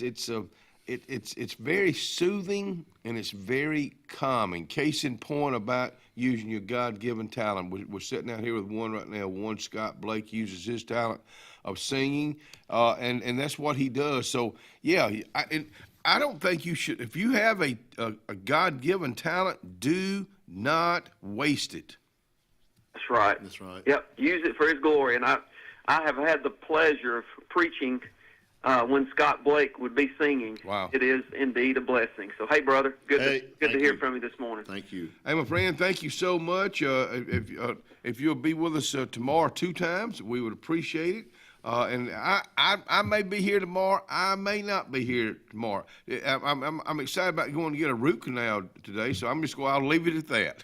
it's very soothing and it's very calming. Case in point about using your God-given talent. We're sitting out here with one right now. One, Scott Blake, uses his talent of singing, and that's what he does. So yeah, I don't think you should. If you have a God-given talent, do not waste it. That's right. That's right. Yep, use it for His glory. And I have had the pleasure of preaching when Scott Blake would be singing. Wow. It is indeed a blessing. So, hey, brother, good to hear from you this morning. Thank you. Hey, my friend, thank you so much. If you'll be with us tomorrow 2 times, we would appreciate it. And I may be here tomorrow. I may not be here tomorrow. I'm excited about going to get a root canal today, so I'll leave it at that.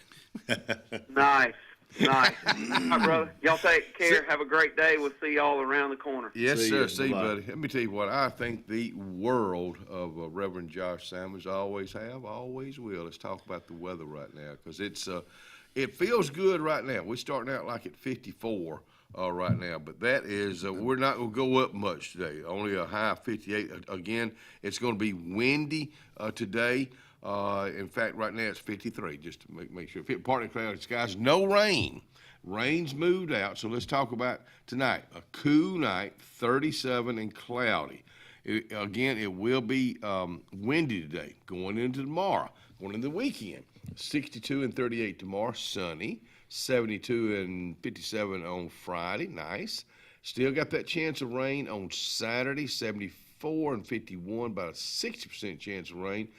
Nice. Nice. All right, brother. Y'all take care. Have a great day. We'll see y'all around the corner. Yes, sir. See you, Bye-bye. buddy. Let me tell you what. I think the world of Reverend Josh Simons. Always have, always will. Let's talk about the weather right now, because it feels good right now. We're starting out like at 54 right now, but that is we're not going to go up much today. Only a high of 58. Again, it's going to be windy today. In fact, right now it's 53, just to make sure. Partly cloudy skies, no rain. Rain's moved out, so let's talk about tonight. A cool night, 37 and cloudy. Again, it will be windy today, going into tomorrow, going into the weekend. 62 and 38 tomorrow, sunny. 72 and 57 on Friday, nice. Still got that chance of rain on Saturday, 74 and 51, about a 60% chance of rain.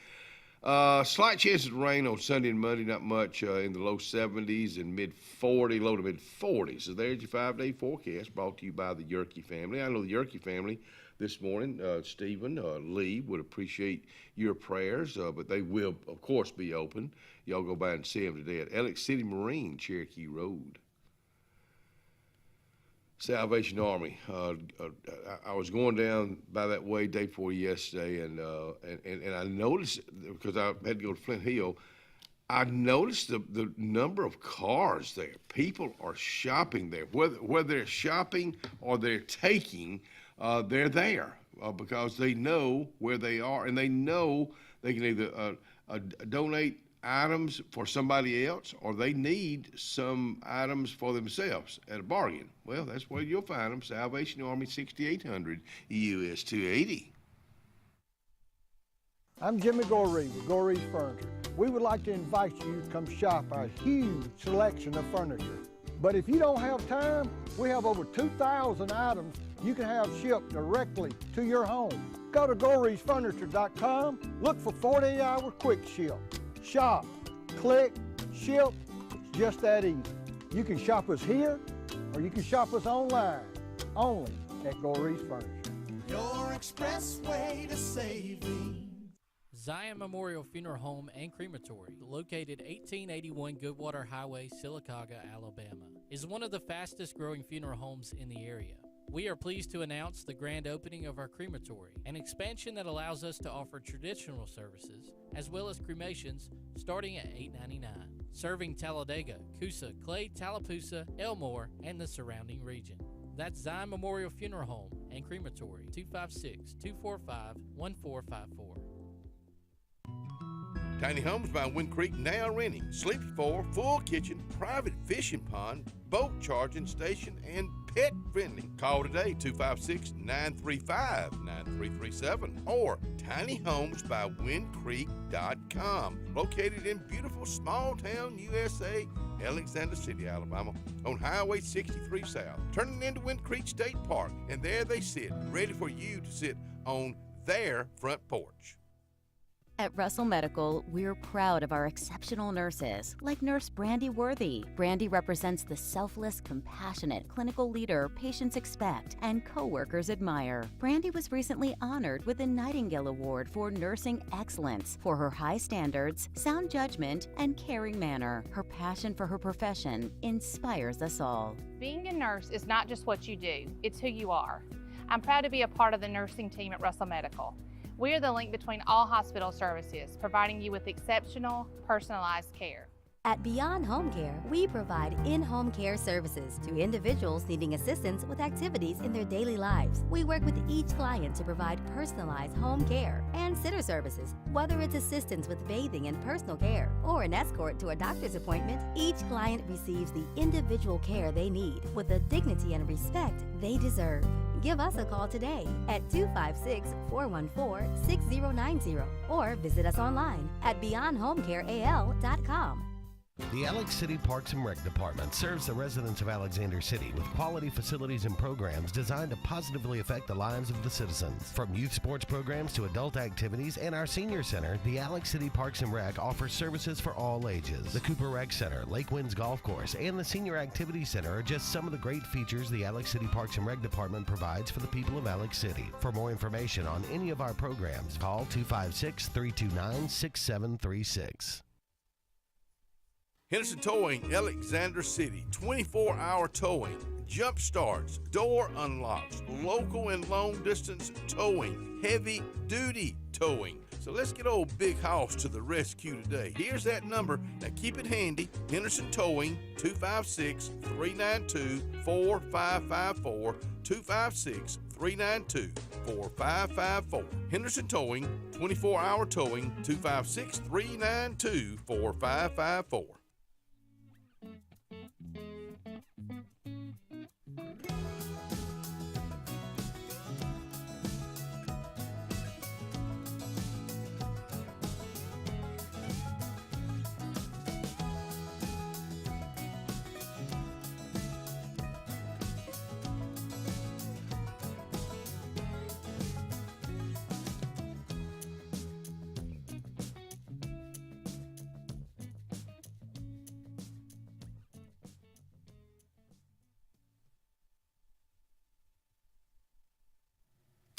Slight chances of rain on Sunday and Monday, not much, in the low 70s and low to mid 40s. So there's your 5-day forecast brought to you by the Yerke family. I know the Yerke family this morning, Stephen, Lee, would appreciate your prayers, but they will, of course, be open. Y'all go by and see them today at Alex City Marine, Cherokee Road. Salvation Army. I was going down by that way day before yesterday, and I noticed, because I had to go to Flint Hill, I noticed the number of cars there. People are shopping there. Whether they're shopping or they're taking, they're there because they know where they are, and they know they can either donate items for somebody else, or they need some items for themselves at a bargain. Well, that's where you'll find them. Salvation Army, 6800 US 280. I'm Jimmy Goree with Goree's Furniture. We would like to invite you to come shop our huge selection of furniture. But if you don't have time, we have over 2,000 items you can have shipped directly to your home. Go to GoreesFurniture.com, look for 48-hour quick ship. Shop, click, ship, it's just that easy. You can shop us here, or you can shop us online, only at Goree's Furniture. Your expressway to saving. Zion Memorial Funeral Home and Crematory, located 1881 Goodwater Highway, Sylacauga, Alabama, is one of the fastest growing funeral homes in the area. We are pleased to announce the grand opening of our crematory, an expansion that allows us to offer traditional services as well as cremations starting at $8.99, serving Talladega, Coosa, Clay, Tallapoosa, Elmore, and the surrounding region. That's Zion Memorial Funeral Home and Crematory, 256-245-1454. Tiny Homes by Wind Creek now renting. Sleep 4, full kitchen, private fishing pond, boat charging station, and pet friendly. Call today, 256-935-9337 or tinyhomesbywindcreek.com. Located in beautiful small town USA, Alexander City, Alabama, on Highway 63 South, turning into Wind Creek State Park, and there they sit, ready for you to sit on their front porch. At Russell Medical, we're proud of our exceptional nurses, like Nurse Brandy Worthy. Brandy represents the selfless, compassionate clinical leader patients expect and coworkers admire. Brandy was recently honored with the Nightingale Award for Nursing Excellence for her high standards, sound judgment, and caring manner. Her passion for her profession inspires us all. Being a nurse is not just what you do, it's who you are. I'm proud to be a part of the nursing team at Russell Medical. We are the link between all hospital services, providing you with exceptional, personalized care. At Beyond Home Care, we provide in-home care services to individuals needing assistance with activities in their daily lives. We work with each client to provide personalized home care and sitter services. Whether it's assistance with bathing and personal care or an escort to a doctor's appointment, each client receives the individual care they need with the dignity and respect they deserve. Give us a call today at 256-414-6090 or visit us online at beyondhomecareal.com. The Alex City Parks and Rec Department serves the residents of Alexander City with quality facilities and programs designed to positively affect the lives of the citizens. From youth sports programs to adult activities and our senior center, the Alex City Parks and Rec offers services for all ages. The Cooper Rec Center, Lake Winds Golf Course, and the Senior Activity Center are just some of the great features the Alex City Parks and Rec Department provides for the people of Alex City. For more information on any of our programs, call 256-329-6736. Henderson Towing, Alexander City, 24-hour towing, jump starts, door unlocks, local and long distance towing, heavy duty towing. So let's get old Big House to the rescue today. Here's that number. Now keep it handy. Henderson Towing, 256-392-4554, 256-392-4554. Henderson Towing, 24-hour towing, 256-392-4554.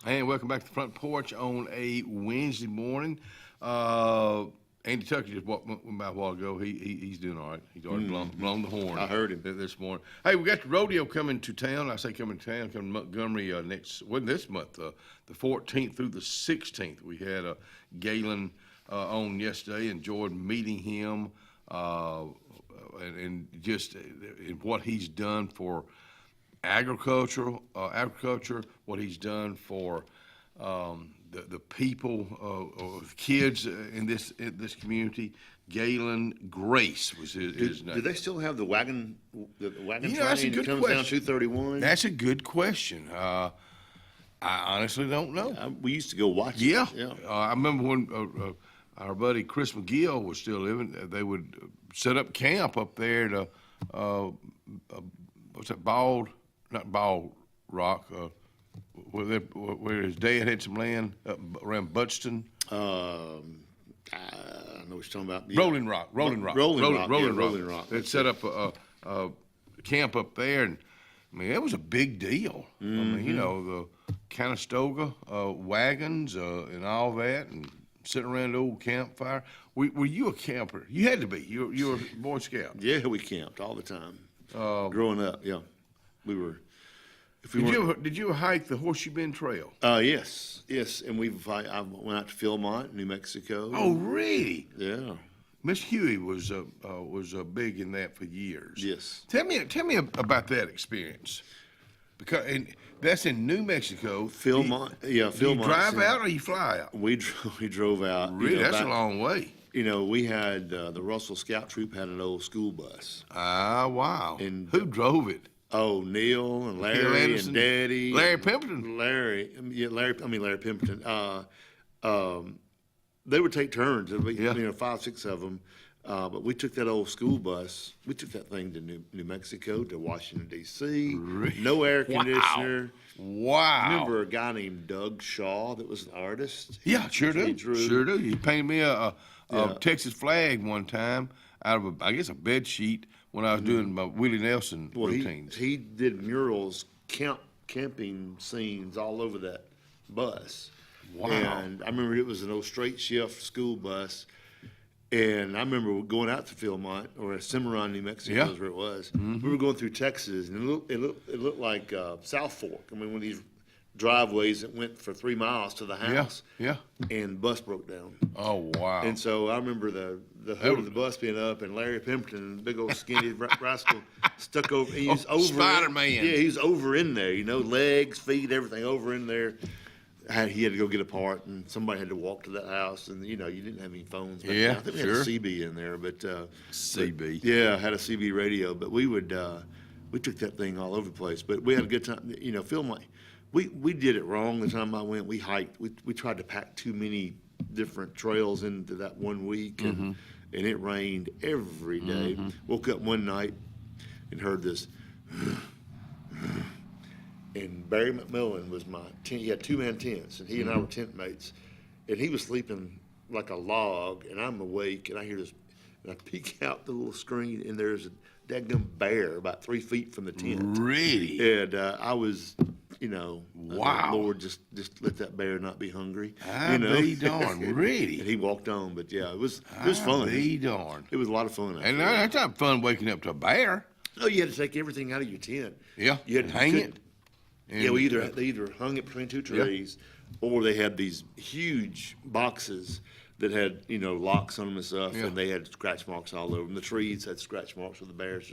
And welcome back to the Front Porch on a Wednesday morning. Andy Tucker just walked by a while ago. He's doing all right. He's already blown the horn. I heard him this morning. Hey, we got the rodeo coming to town. I say coming to town, coming to Montgomery this month, the 14th through the 16th. We had Galen on yesterday. Enjoyed meeting him and just in what he's done for agriculture, what he's done for the people, kids in this community. Galen Grace was his name. Do they still have the wagon train that's a good that comes question. down 231? That's a good question. I honestly don't know. We used to go watch it. Yeah. I remember when our buddy Chris McGill was still living. They would set up camp up there to what's that, not Bald Rock, where his dad had some land up around Buxton. I know what you're talking about. Yeah. Rolling Rock. Rolling Rock. They'd set up a camp up there, and I mean, it was a big deal. Mm-hmm. I mean, the Conestoga wagons and all that, and sitting around the old campfire. Were you a camper? You had to be. You were a Boy Scout. Yeah, we camped all the time. Growing up, yeah. We were. Did you hike the Horseshoe Bend Trail? Yes, and I went out to Philmont, New Mexico. Oh, really? Yeah. Miss Huey was big in that for years. Yes. Tell me about that experience, because that's in New Mexico. Philmont. Do you drive out or you fly out? We drove out. Really, that's a long way. We had the Russell Scout Troop had an old school bus. Ah, wow. And who drove it? Oh, Neil and Larry and Daddy. Larry Pimpleton. Larry Pimpleton. They would take turns. There'd be 5, 6 of them. But we took that old school bus. We took that thing to New Mexico, to Washington, D.C. Really? No air conditioner. Wow. Remember a guy named Doug Shaw that was an artist? Yeah, sure do. He drew. Sure do. He painted me a Texas flag one time out of a bed sheet when I was doing my Willie Nelson routines. He did murals, camping scenes all over that bus. Wow. And I remember it was an old straight shift school bus. And I remember going out to Philmont, or Cimarron, New Mexico is where it was. Mm-hmm. We were going through Texas, and it looked like South Fork. I mean, one of these driveways that went for 3 miles to the house. Yeah. And bus broke down. Oh, wow. And so I remember the hood of the bus being up, and Larry Pimpleton, big old skinny rascal, stuck over. He was over Spider-Man. Yeah, he was over in there. Legs, feet, everything over in there. He had to go get a part, and somebody had to walk to that house, and you didn't have any phones. Back then. I think we had a CB in there, but CB. Yeah, had a CB radio, but we took that thing all over the place. But we had a good time. Feeling like we did it wrong the time I went. We hiked. We tried to pack too many different trails into that 1 week, and it rained every day. Woke up one night and heard this. And Barry McMillan was my tent. He had 2-man tents, and he and I were tent mates. And he was sleeping like a log, and I'm awake, and I hear this. And I peek out the little screen, and there's a daggum bear about 3 feet from the tent. Really? And I was, wow. Lord, just let that bear not be hungry. I be darned, really? And he walked on, but yeah, it was fun. Be darned. It was a lot of fun. And that's not fun waking up to a bear. No, you had to take everything out of your tent. Yeah, you had to hang it. Yeah, they either hung it between 2 trees, or they had these huge boxes that had locks on them and stuff, and they had scratch marks all over them. The trees had scratch marks with the bears.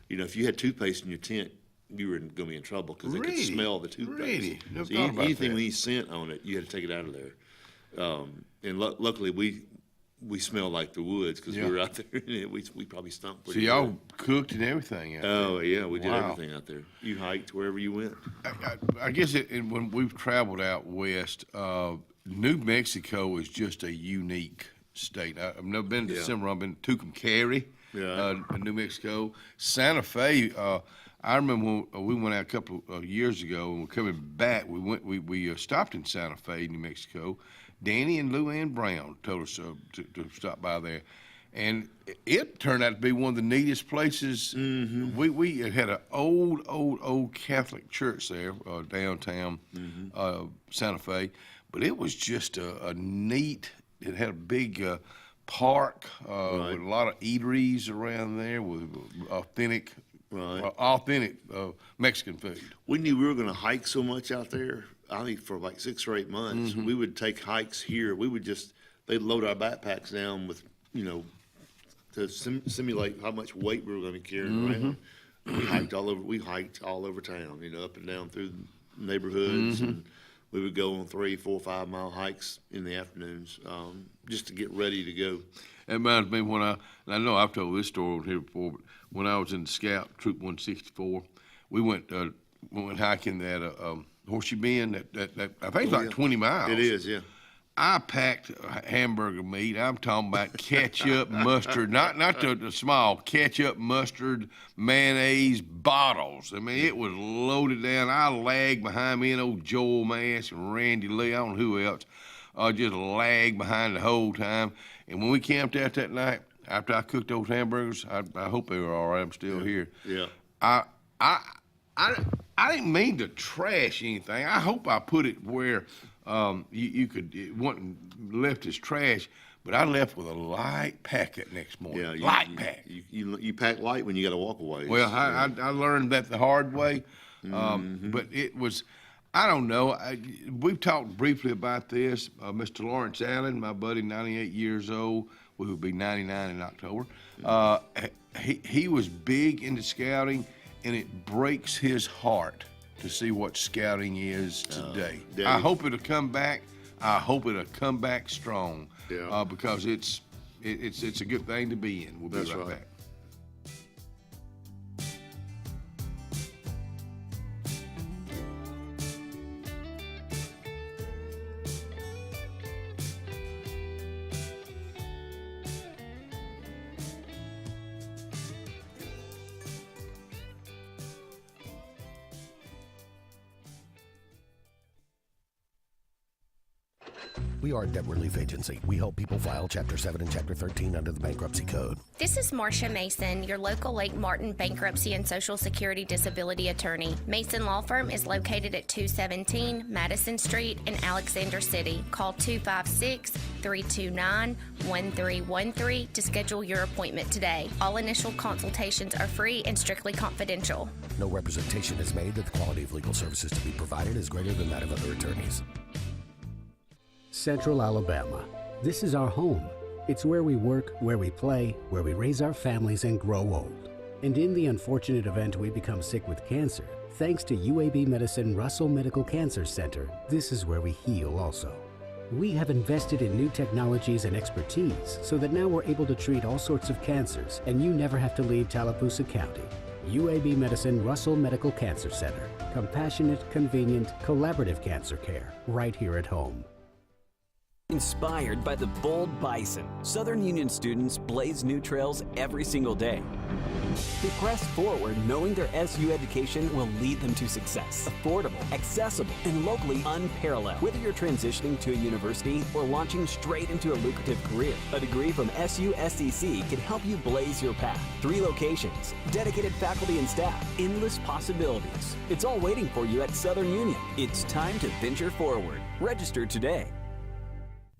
If you had toothpaste in your tent, you were going to be in trouble because they could smell the toothpaste. Really? Never So thought about anything that. with any scent on it, you had to take it out of there. And luckily we smelled like the woods because we were out there. And we probably stunk pretty So y'all good. cooked and everything out there. Oh yeah, we did Wow. everything out there. You hiked wherever you went. I guess when we've traveled out west, New Mexico is just a unique state. I've never been to Cimarron. I've been to Tucumcari, New Mexico. Santa Fe. I remember when we went out a couple of years ago, and we're coming back. We stopped in Santa Fe, New Mexico. Danny and Lou Ann Brown told us to stop by there, and it turned out to be one of the neatest places. We had an old Catholic church there downtown Santa Fe, but it was just a neat. It had a big park with a lot of eateries around there with authentic Mexican food. We knew we were going to hike so much out there. I think for like 6 or 8 months, we would take hikes here. We would they'd load our backpacks down with, to simulate how much weight we were going to be carrying around. We hiked all over town, up and down through the neighborhoods, and we would go on 3, 4, 5 mile hikes in the afternoons, just to get ready to go. It reminds me when I know I've told this story here before, but when I was in the Scout Troop 164, we went hiking that Horseshoe Bend. That I think it's like 20 miles. It is, yeah. I packed hamburger meat. I'm talking about ketchup, mustard, not the small ketchup, mustard, mayonnaise bottles. I mean, it was loaded down. I lagged behind me and old Joel Mass and Randy Lee. I don't know who else. Just lagged behind the whole time. And when we camped out that night, after I cooked those hamburgers, I hope they were all right. I'm still here. Yeah. I didn't mean to trash anything. I hope I put it where it wasn't left as trash, but I left with a light packet next morning. Light pack. You pack light when you got to walk away. Well, I learned that the hard way, but it was, I don't know. We've talked briefly about this. Mr. Lawrence Allen, my buddy, 98 years old. We would be 99 in October. He was big into scouting, and it breaks his heart to see what scouting is today. I hope it'll come back. I hope it'll come back strong because it's a good thing to be in. We'll be right back. We are a debt relief agency. We help people file Chapter 7 and Chapter 13 under the Bankruptcy Code. This is Marcia Mason, your local Lake Martin bankruptcy and Social Security disability attorney. Mason Law Firm is located at 217 Madison Street in Alexander City. Call 256-3 5329-1313 to schedule your appointment today. All initial consultations are free and strictly confidential. No representation is made that the quality of legal services to be provided is greater than that of other attorneys. Central Alabama. This is our home. It's where we work, where we play, where we raise our families and grow old. And in the unfortunate event we become sick with cancer, thanks to UAB Medicine Russell Medical Cancer Center, this is where we heal also. We have invested in new technologies and expertise so that now we're able to treat all sorts of cancers and you never have to leave Tallapoosa County. UAB Medicine Russell Medical Cancer Center. Compassionate, convenient, collaborative cancer care right here at home. Inspired by the bold bison, Southern Union students blaze new trails every single day. They press forward knowing their SU education will lead them to success. Affordable, accessible, and locally unparalleled. Whether you're transitioning to a university or launching straight into a lucrative career, a degree from SU SEC can help you blaze your path. 3 locations, dedicated faculty and staff, endless possibilities. It's all waiting for you at Southern Union. It's time to venture forward. Register today.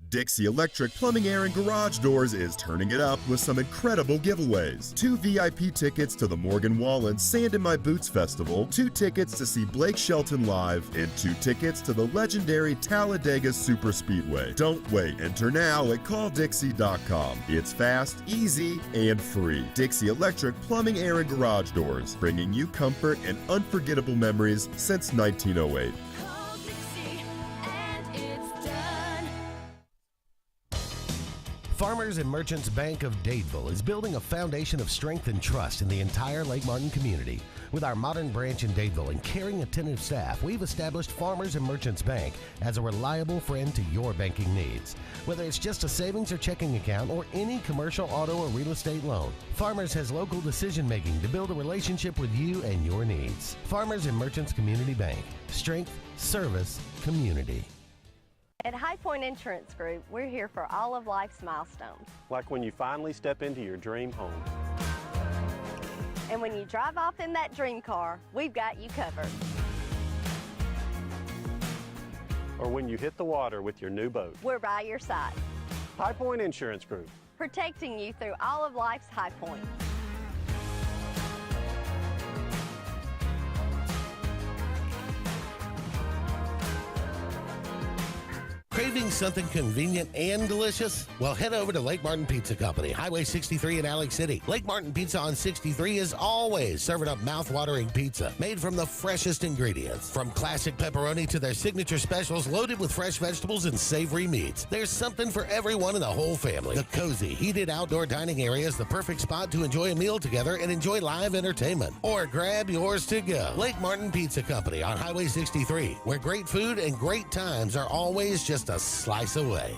Dixie Electric Plumbing, Air, and Garage Doors is turning it up with some incredible giveaways. 2 VIP tickets to the Morgan Wallen Sand in My Boots Festival, 2 tickets to see Blake Shelton live, and 2 tickets to the legendary Talladega Super Speedway. Don't wait. Enter now at calldixie.com. It's fast, easy, and free. Dixie Electric Plumbing, Air, and Garage Doors, bringing you comfort and unforgettable memories since 1908. Farmers and Merchants Bank of Dadeville is building a foundation of strength and trust in the entire Lake Martin community. With our modern branch in Dadeville and caring, attentive staff, we've established Farmers and Merchants Bank as a reliable friend to your banking needs. Whether it's just a savings or checking account or any commercial, auto, or real estate loan, Farmers has local decision-making to build a relationship with you and your needs. Farmers and Merchants Community Bank. Strength, service, community. At High Point Insurance Group, we're here for all of life's milestones. Like when you finally step into your dream home. And when you drive off in that dream car, we've got you covered. Or when you hit the water with your new boat. We're by your side. High Point Insurance Group. Protecting you through all of life's high points. Craving something convenient and delicious? Well, head over to Lake Martin Pizza Company, Highway 63 in Alex City. Lake Martin Pizza on 63 is always serving up mouth-watering pizza made from the freshest ingredients. From classic pepperoni to their signature specials loaded with fresh vegetables and savory meats. There's something for everyone in the whole family. The cozy, heated outdoor dining area is the perfect spot to enjoy a meal together and enjoy live entertainment. Or grab yours to go. Lake Martin Pizza Company on Highway 63, where great food and great times are always just a slice away.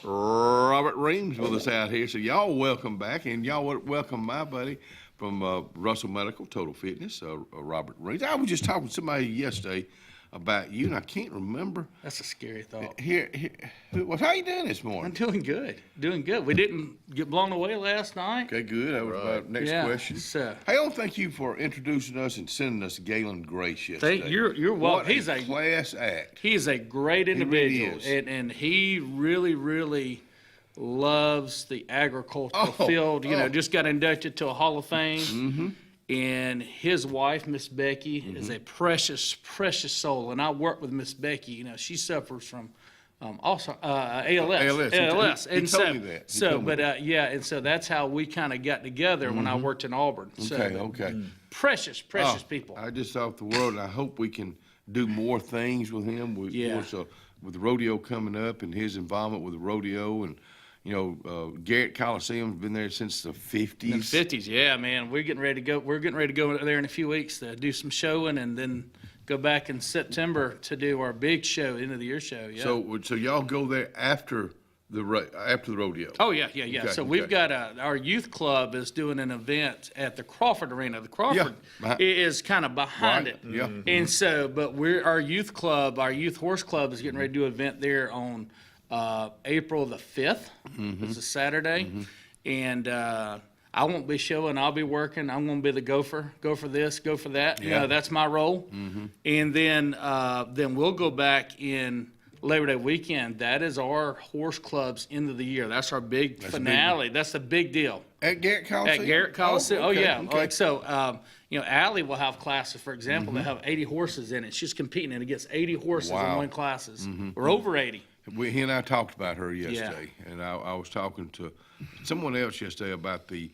Robert Reams with us out here. So y'all welcome back, and y'all welcome my buddy from Russell Medical Total Fitness, Robert Reams. I was just talking to somebody yesterday about you, and I can't remember. That's a scary thought. How you doing this morning? I'm doing good. We didn't get blown away last night. Okay, good. That was my next question. Hey, I don't thank you for introducing us and sending us Galen Grace yesterday. You're welcome. He's a class act. He's a great individual, He really is. and he really loves the agricultural field. Just got inducted to a Hall of Fame. Mm-hmm. And his wife, Miss Becky, is a precious soul. And I work with Miss Becky. She suffers from also ALS. ALS. He And told me that. He told me that. And so that's how we kind of got together when I worked in Auburn. Okay. Precious people. I just thought the world, and I hope we can do more things with him. With the rodeo coming up and his involvement with the rodeo, and Garrett Coliseum's been there since the 50s. In the 50s, yeah, man. We're getting ready to go. We're getting ready to go there in a few weeks to do some showing, and then go back in September to do our big show, end of the year show. Yeah. So y'all go there after the rodeo? Oh yeah. So we've got our youth club is doing an event at the Crawford Arena. The Crawford is kind of behind it. Yeah. And so, but our youth club, our youth horse club is getting ready to do an event there on April the 5th. It's a Saturday. And I won't be showing. I'll be working. I'm going to be the gopher. Go for this, go for that. Yeah. That's my role. And then we'll go back in Labor Day weekend. That is our horse club's end of the year. That's our big finale. That's the big deal. At Garrett Coliseum? At Garrett Coliseum. Okay. Like so, Allie will have classes, for example, that have 80 horses in it. She's competing against 80 horses in one classes. Or over 80. He and I talked about her yesterday, and I was talking to someone else yesterday about the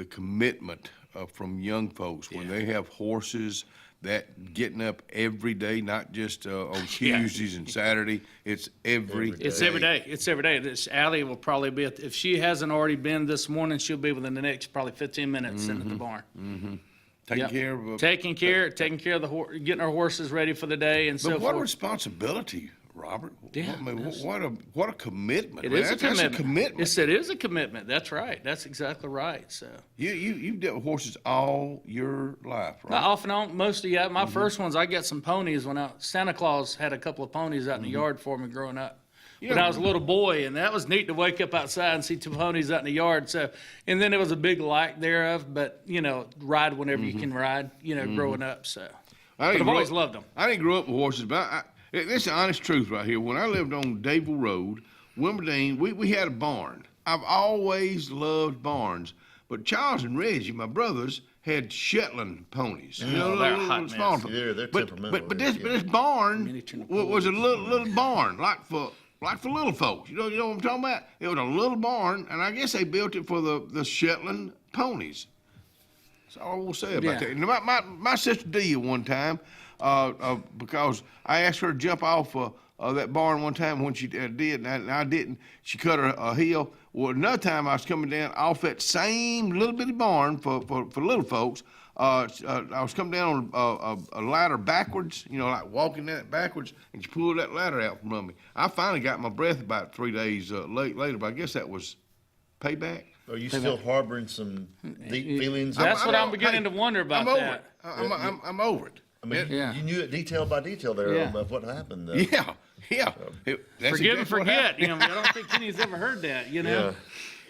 commitment from young folks when they have horses that getting up every day, not just on Tuesdays and Saturday. It's every day. It's every day. It's every day. Allie will probably be if she hasn't already been this morning, she'll be within the next probably 15 minutes sitting at the barn. Taking care of the horse, getting our horses ready for the day, and so forth. But what a responsibility, Robert. Yeah, I mean, what a commitment. It is a commitment. That's a commitment. Yes, it is a commitment. That's right. That's exactly right. So you've dealt with horses all your life, right? Off and on, mostly. Yeah, my first ones, I got some ponies when Santa Claus had a couple of ponies out in the yard for me growing up. When I was a little boy, and that was neat to wake up outside and see two ponies out in the yard. So, and then there was a big lack thereof, but ride whenever you can ride. Growing up. So, but I've always loved them. I didn't grow up with horses, but this is the honest truth right here. When I lived on Davil Road, Wimbledon, we had a barn. I've always loved barns, but Charles and Reggie, my brothers, had Shetland ponies. They're hot small. They're temperamental. But this barn was a little barn, like for little folks. You know what I'm talking about? It was a little barn, and I guess they built it for the Shetland ponies. That's all I will say about that. And my sister Delia one time, because I asked her to jump off that barn one time when she did, and I didn't. She cut her a heel. Well, another time I was coming down off that same little bitty barn for little folks. I was coming down on a ladder backwards, like walking that backwards, and she pulled that ladder out from me. I finally got my breath about 3 days later, but I guess that was payback. Are you still harboring some deep feelings? That's what I'm beginning to wonder about. I'm over it. I mean, you knew it detail by detail there of what happened. Yeah. Forgive and forget. I don't think Kenny's ever heard that. Yeah.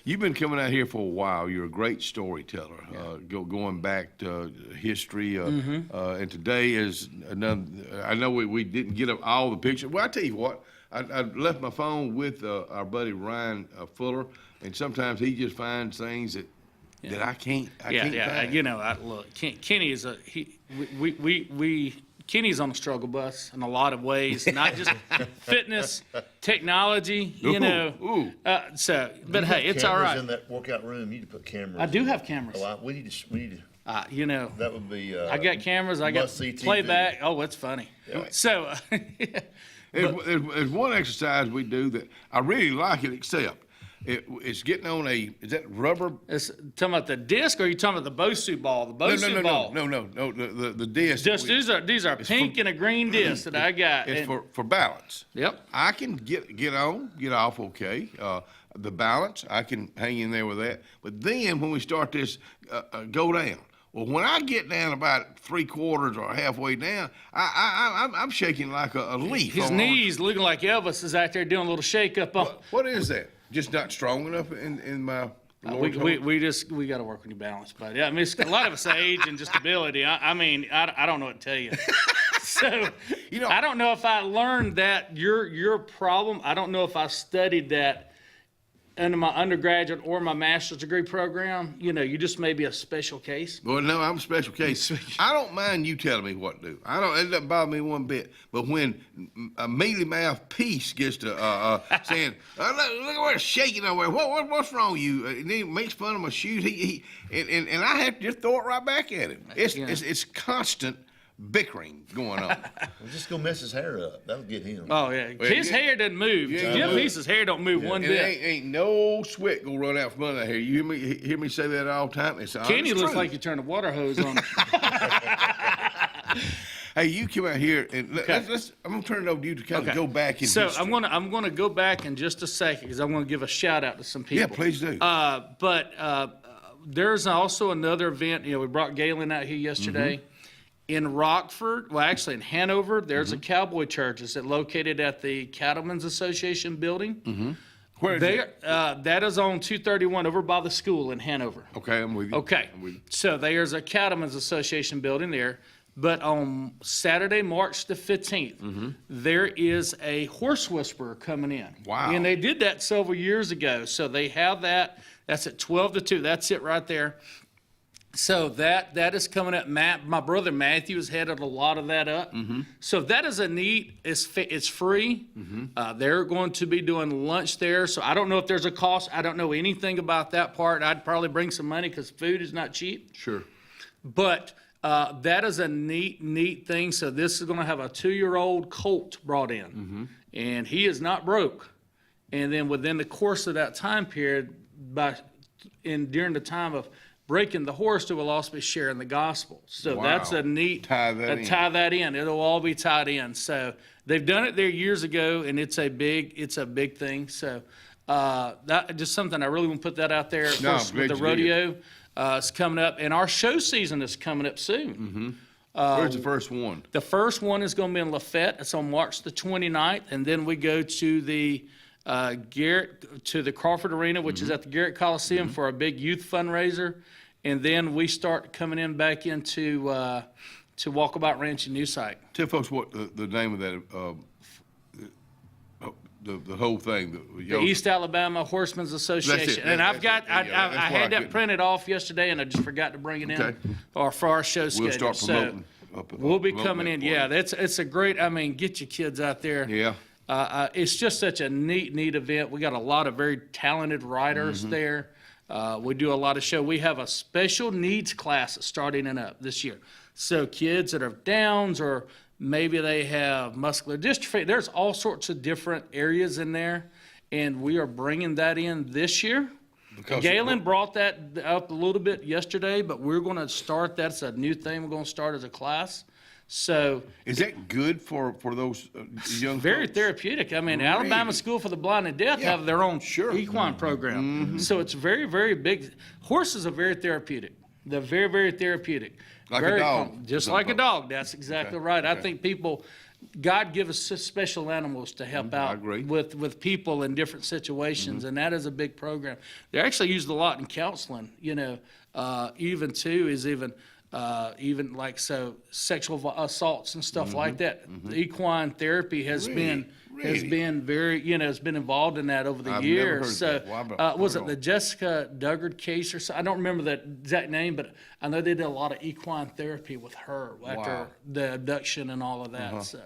You've been coming out here for a while. You're a great storyteller. Going back to history, and today is another. I know we didn't get up all the pictures. Well, I tell you what, I left my phone with our buddy Ryan Fuller, and sometimes he just finds things that I can't. I can't find. Look, Kenny is Kenny's on the struggle bus in a lot of ways, not just fitness, technology, but hey, it's all right. In that workout room, you need to put cameras. I do have cameras. We need to. That would be. I got cameras. I got playback. Oh, it's funny. Yeah. So, there's one exercise we do that I really like it, except. It's getting on is that rubber? It's talking about the disc, or are you talking about the Bosu ball? The Bosu ball? No, the disc. These are pink and a green disc that I got. It's for balance. Yep. I can get on, get off okay. The balance, I can hang in there with that. But then when we start this go down, well, when I get down about 3/4 or halfway down, I'm shaking like a leaf. His knees looking like Elvis is out there doing a little shake up on. What is that? Just not strong enough in my. We got to work on your balance, buddy. I mean, a lot of it's age and just ability. I don't know what to tell you. So, I don't know if I learned that your problem. I don't know if I studied that under my undergraduate or my master's degree program, you know, you just may be a special case. Well, no, I'm a special case. I don't mind you telling me what to do. It doesn't bother me one bit. But when a mealy mouth piece gets to saying, look at where it's shaking over there. What's wrong with you? And he makes fun of my shoes. And I have to just throw it right back at him. It's constant bickering going on. Well, just go mess his hair up. That'll get him. Oh, yeah. His hair doesn't move. Jim Peace's hair don't move one bit. Ain't no sweat gonna run out from under hair. You hear me say that all the time? Kenny looks like you turned a water hose on. Hey, you come out here and let's. I'm gonna turn it over to you to kind of go back in history. I'm gonna go back in just a second because I'm gonna give a shout out to some people. Yeah, please do. But there's also another event. You know, we brought Galen out here yesterday. In Rockford, well, actually in Hanover, there's a cowboy church. It's located at the Cattlemen's Association building. Where is it? That is on 231 over by the school in Hanover. Okay, I'm with you. Okay, so there's a Cattlemen's Association building there. But on Saturday, March the 15th, there is a horse whisperer coming in. Wow. And they did that several years ago. So they have that. That's at 12 to 2. That's it right there. So that is coming up. My brother Matthew has headed a lot of that up. So that is a neat. It's free. They're going to be doing lunch there. So I don't know if there's a cost. I don't know anything about that part. I'd probably bring some money because food is not cheap. Sure. But that is a neat thing. So this is going to have a 2-year-old colt brought in, and he is not broke. And then within the course of that time period, during the time of breaking the horse, it will also be sharing the gospel. So that's a neat tie that in. It'll all be tied in. So they've done it there years ago, and it's a big thing. So that just something I really want to put that out there. Of course, with the rodeo, it's coming up, and our show season is coming up soon. Where's the first one? The first one is going to be in Lafayette. It's on March the 29th, and then we go to the Crawford Arena, which is at the Garrett Coliseum for a big youth fundraiser. And then we start coming in back into to Walkabout Ranch and New Site. Tell folks what the name of that, the whole thing. The East Alabama Horsemen's Association. And I had that printed off yesterday, and I just forgot to bring it in for our show schedule. We'll start promoting. We'll be coming in. Yeah, it's a great. I mean, get your kids out there. Yeah. It's just such a neat event. We got a lot of very talented riders there. We do a lot of show. We have a special needs class starting up this year. So kids that are Downs or maybe they have muscular dystrophy, there's all sorts of different areas in there. And we are bringing that in this year. Galen brought that up a little bit yesterday, but we're going to start. That's a new thing we're going to start as a class. So is that good for those young Very folks? Therapeutic. I mean, Alabama School for the Blind and Deaf have their own equine program. So it's very, very big. Horses are very therapeutic. They're very, very therapeutic. Like a dog. Just like a dog. That's exactly right. I think God give us special animals to help out with people in different situations, and that is a big program. They're actually used a lot in counseling, even like sexual assaults and stuff like that. The equine therapy has been very, has been involved in that over the years. So was it the Jessica Duggard case or something? I don't remember the exact name, but I know they did a lot of equine therapy with her after the abduction and all of that. So.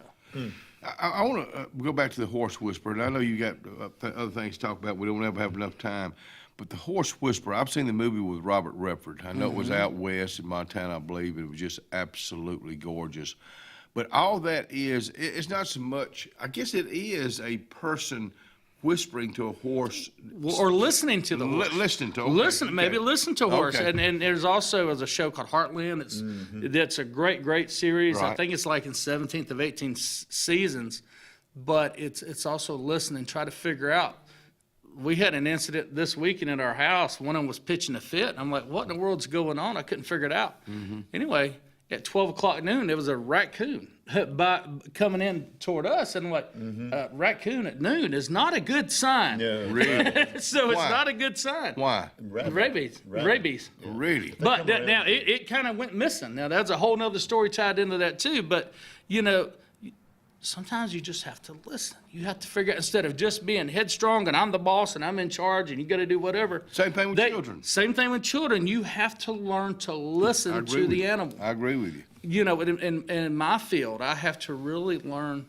I want to go back to the horse whisperer, and I know you got other things to talk about. We don't ever have enough time. But the horse whisperer, I've seen the movie with Robert Redford. I know it was out west in Montana, I believe. It was just absolutely gorgeous. But all that it's not so much, I guess it is a person whispering to a horse. Or listening to the horse. Listening to Maybe listen to a horse. And there's also a show called Heartland. That's a great series. Right. I think it's like in 17th of 18 seasons. But it's also listening, try to figure out. We had an incident this weekend at our house. One of them was pitching a fit. I'm like, what in the world's going on? I couldn't figure it out. Anyway, at 12 o'clock noon, there was a raccoon coming in toward us. And I'm like, raccoon at noon is not a good sign. Yeah. Really? So it's not a good sign. Why? Rabies. Really? But now it kind of went missing. Now, that's a whole nother story tied into that too. But, sometimes you just have to listen. You have to figure out, instead of just being headstrong and I'm the boss and I'm in charge and you got to do whatever. Same thing with children. Same thing with children. You have to learn to listen to the animal. I agree with you. You know, in my field, I have to really learn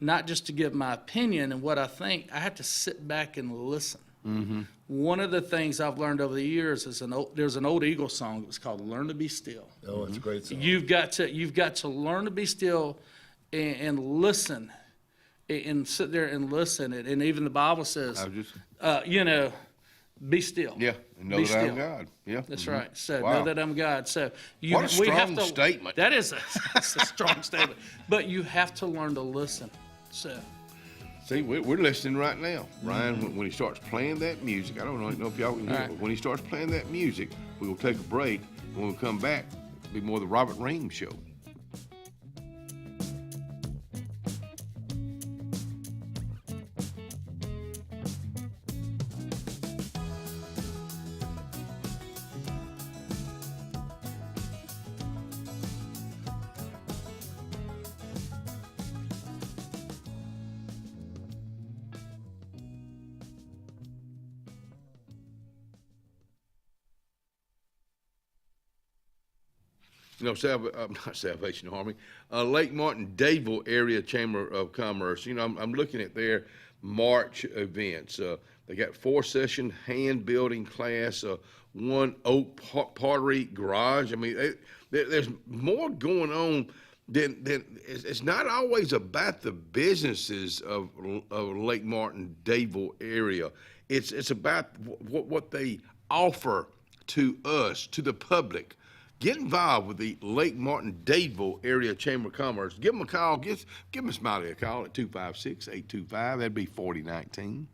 not just to give my opinion and what I think. I have to sit back and listen. Mm-hmm. One of the things I've learned over the years is there's an old Eagle song. It was called "Learn to Be Still." Oh, it's a great song. You've got to learn to be still and listen, and sit there and listen. And even the Bible says, you know, be still. Yeah, and know that I'm God. Yeah, that's right. So Wow. know that I'm God. So What a strong statement. That is that's a strong statement. But you have to learn to listen. So. See, we're listening right now. Ryan, when he starts playing that music, I don't know if y'all can hear it, but when he starts playing that music, we will take a break. When we come back, it'll be more the Robert Ream Show. You know, not Salvation Army, Lake Martin Dadeville Area Chamber of Commerce. You know, I'm looking at their March events. They got 4-session hand building class, one oak pottery garage. I mean, there's more going on than it's not always about the businesses of Lake Martin Dadeville area. It's about what they offer to us, to the public. Get involved with the Lake Martin Dadeville Area Chamber of Commerce. Give them a call. Give Miss Smiley a call at 256-825. That'd be 4019.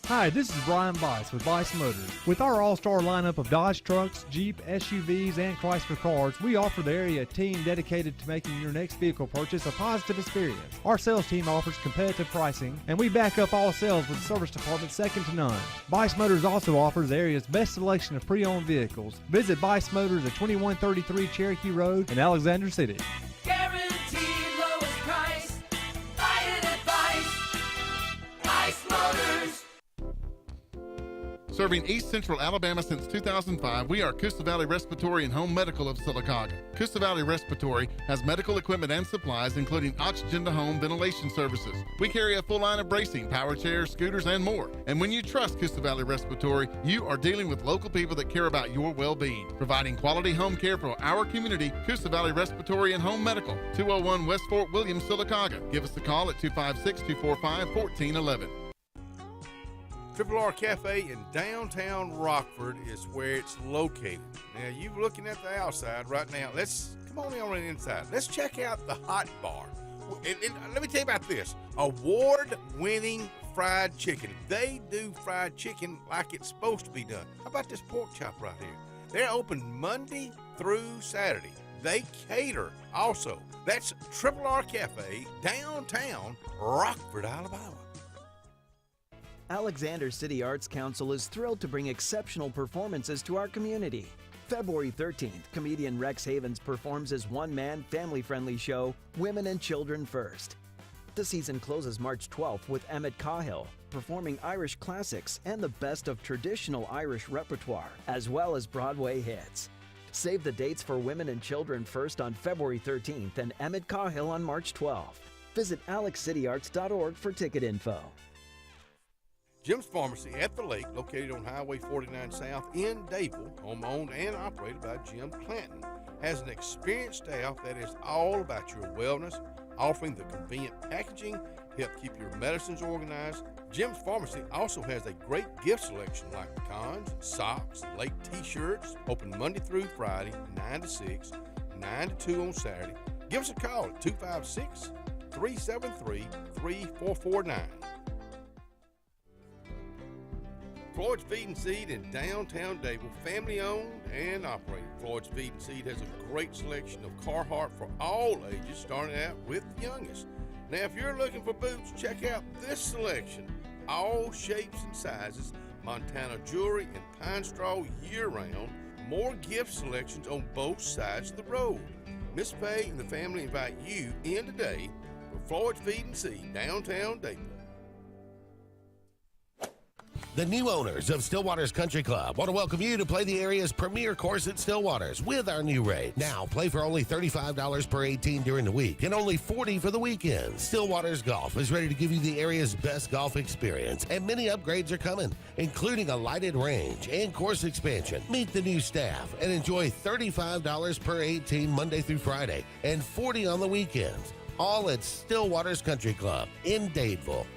Hi, this is Brian Bice with Bice Motors. With our all-star lineup of Dodge trucks, Jeep, SUVs, and Chrysler cars, we offer the area a team dedicated to making your next vehicle purchase a positive experience. Our sales team offers competitive pricing, and we back up all sales with a service department second to none. Bice Motors also offers the area's best selection of pre-owned vehicles. Visit Bice Motors at 2133 Cherokee Road in Alexander City. Guaranteed lowest price. Buy it at Bice Motors. Serving East Central Alabama since 2005, we are Coosa Valley Respiratory and Home Medical of Sylacauga. Coosa Valley Respiratory has medical equipment and supplies, including oxygen to home ventilation services. We carry a full line of bracing, power chairs, scooters, and more. And when you trust Coosa Valley Respiratory, you are dealing with local people that care about your well-being. Providing quality home care for our community, Coosa Valley Respiratory and Home Medical, 201 West Fort William, Sylacauga. Give us a call at 256-245-1411. Triple R Cafe in downtown Rockford is where it's located. Now, you looking at the outside right now. Come on in on the inside. Let's check out the hot bar. And let me tell you about this. Award-winning fried chicken. They do fried chicken like it's supposed to be done. How about this pork chop right here? They're open Monday through Saturday. They cater also. That's Triple R Cafe, downtown Rockford, Alabama. Alexander City Arts Council is thrilled to bring exceptional performances to our community. February 13th, comedian Rex Havens performs his one-man, family-friendly show, Women and Children First. The season closes March 12th with Emmett Cahill performing Irish classics and the best of traditional Irish repertoire, as well as Broadway hits. Save the dates for Women and Children First on February 13th and Emmett Cahill on March 12th. Visit alexcityarts.org for ticket info. Jim's Pharmacy at the Lake, located on Highway 49 South in Dadeville, home-owned and operated by Jim Clanton, has an experienced staff that is all about your wellness, offering the convenient packaging to help keep your medicines organized. Jim's Pharmacy also has a great gift selection like pecans, socks, lake t-shirts, open Monday through Friday, 9 to 6, 9 to 2 on Saturday. Give us a call at 256-373-3449. Floyd's Feed and Seed in downtown Dadeville, family owned and operated. Floyd's Feed and Seed has a great selection of Carhartt for all ages, starting out with the youngest. Now, if you're looking for boots, check out this selection. All shapes and sizes, Montana jewelry and pine straw year-round. More gift selections on both sides of the road. Miss Fay and the family invite you in today for Floyd's Feed and See, downtown Dayton. The new owners of Stillwater's Country Club want to welcome you to play the area's premier course at Stillwater's with our new rate. Now, play for only $35 per 18 during the week and only $40 for the weekends. Stillwater's Golf is ready to give you the area's best golf experience, and many upgrades are coming, including a lighted range and course expansion. Meet the new staff and enjoy $35 per 18 Monday through Friday and $40 on the weekends. All at Stillwater's Country Club in Dadeville.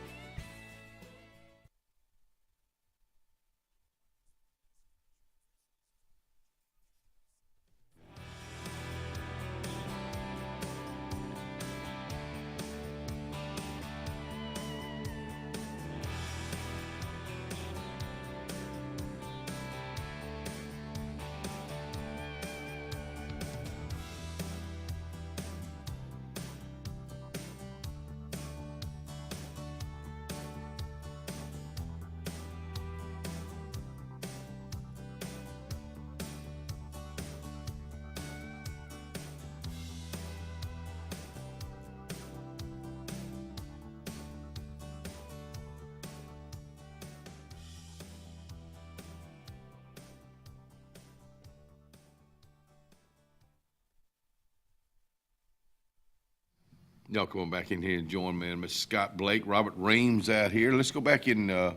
Y'all coming back in here and join me and Mr. Scott Blake, Robert Reams out here. Let's go back in, let's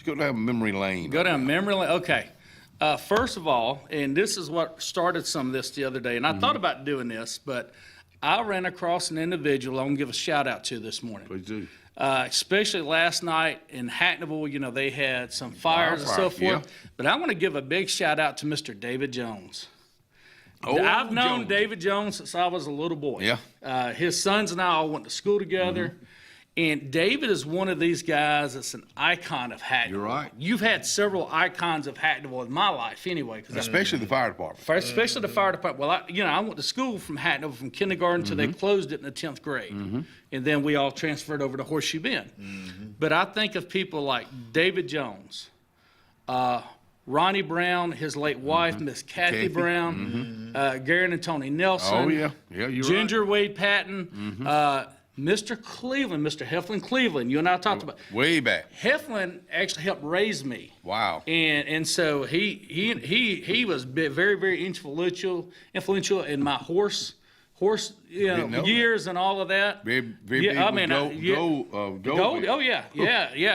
go down memory lane. Go down memory lane, okay. First of all, and this is what started some of this the other day, and I thought about doing this, but I ran across an individual I want to give a shout out to this morning. Please do. Especially last night in Hackneville, you know, they had some fires and so forth. Yeah. But I want to give a big shout out to Mr. David Jones. Oh, I've known Jones. David Jones since I was a little boy. Yeah. His sons and I all went to school together. And David is one of these guys that's an icon of Hackneville. You're right. You've had several icons of Hackneville in my life anyway. Especially the fire department. Especially the fire department. Well, I went to school from Hackneville from kindergarten until they closed it in the 10th grade. And then we all transferred over to Horseshoe Bend. But I think of people like David Jones, Ronnie Brown, his late wife, Miss Kathy Brown, Garen and Tony Nelson. Oh, yeah. Yeah, you're Ginger right. Wade Patton, Mr. Cleveland, Mr. Heflin Cleveland. You and I talked about way back. Heflin actually helped raise me. Wow. And so he was very, very influential in my horse years and all of that. Very big gold. Oh yeah.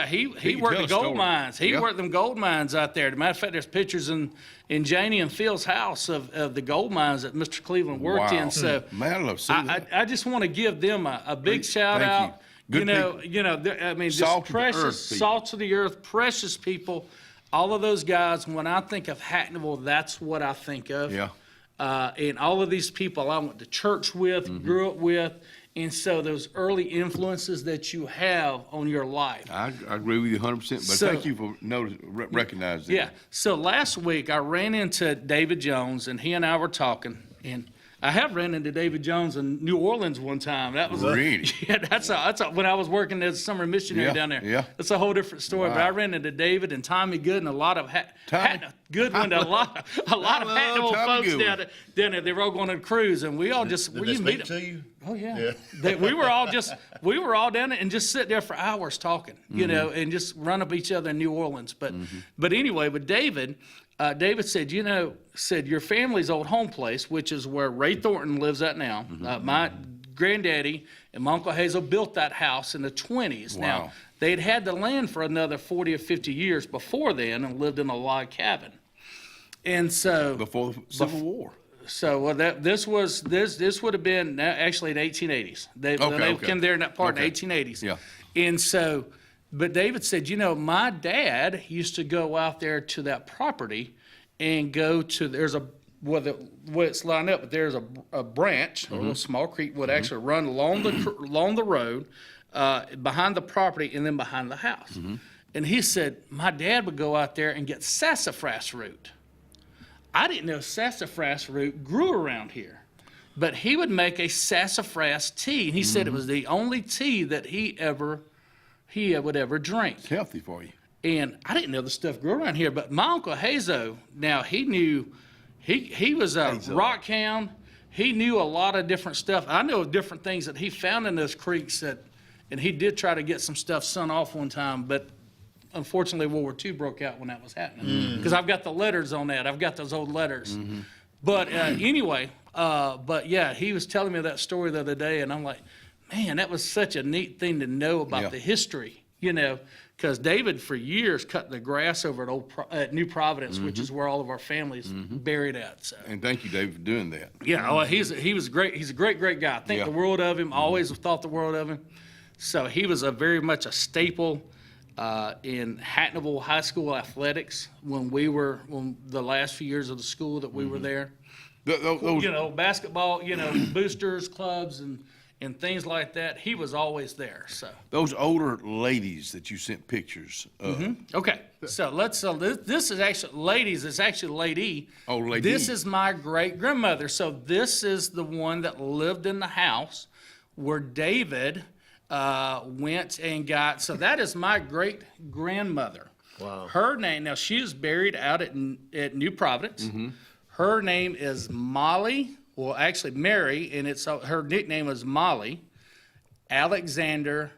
He worked the gold mines. He worked them gold mines out there. As a matter of fact, there's pictures in Janie and Phil's house of the gold mines that Mr. Cleveland worked in. So man, I love seeing that. I just want to give them a big shout out. Good Just precious salt of the earth, precious people. All of those guys. When I think of Hackneville, that's what I think of. Yeah. And all of these people I went to church with, grew up with, and so those early influences that you have on your life. I agree with you 100%, but thank you for recognizing Yeah. So last week I ran into David Jones, and he and I were talking, and I have ran into David Jones in New Orleans one time. That was really? Yeah, that's when I was working as a summer missionary down there. Yeah. That's a whole different story. Wow. But I ran into David and Tommy Good and a lot of Goodwin, a lot of Hackneville folks down there. They were all going on a cruise, and we all just Did they speak to you? Oh yeah. We were all down there and just sit there for hours talking, you know, and just run up each other in New Orleans. But anyway, with David. David said, your family's old home place, which is where Ray Thornton lives at now. My granddaddy and my Uncle Hazel built that house in the 20s. Wow. Now, they'd had the land for another 40 or 50 years before then and lived in a log cabin. And so... Before the Civil War. So this would have been actually in the 1880s. They came there in that part in the 1880s. Yeah. And so... But David said, my dad used to go out there to that property and go to, there's where it's lined up, but there's a branch, a little small creek would actually run along the road, behind the property and then behind the house. And he said, my dad would go out there and get sassafras root. I didn't know sassafras root grew around here, but he would make a sassafras tea. And he said it was the only tea that he would ever drink. It's healthy for you. And I didn't know the stuff grew around here, but my Uncle Hazo, now he knew, he was a rock hound. he knew a lot of different stuff. I know different things that he found in those creeks and he did try to get some stuff sent off one time, but unfortunately World War II broke out when that was happening. Because I've got the letters on that. I've got those old letters. But anyway, but yeah, he was telling me that story the other day, and I'm like, man, that was such a neat thing to know about the history, you know, because David for years cut the grass over at New Providence, which is where all of our families buried at. So. And thank you, David, for doing that. Yeah, well, he was great. He's a great guy. I think the world of him. Always thought the world of him. So he was very much a staple in Hattonville High School athletics when the last few years of the school that we were there. You know, basketball, you know, boosters, clubs, and things like that. He was always there. So those older ladies that you sent pictures of. Okay, so let's. This is actually ladies. It's actually lady. Oh, lady. This is my great grandmother. So this is the one that lived in the house where David went and got. So that is my great grandmother. Wow. Her name. Now she is buried out at New Providence. Her name is Molly. Well, actually Mary, and her nickname was Molly Alexander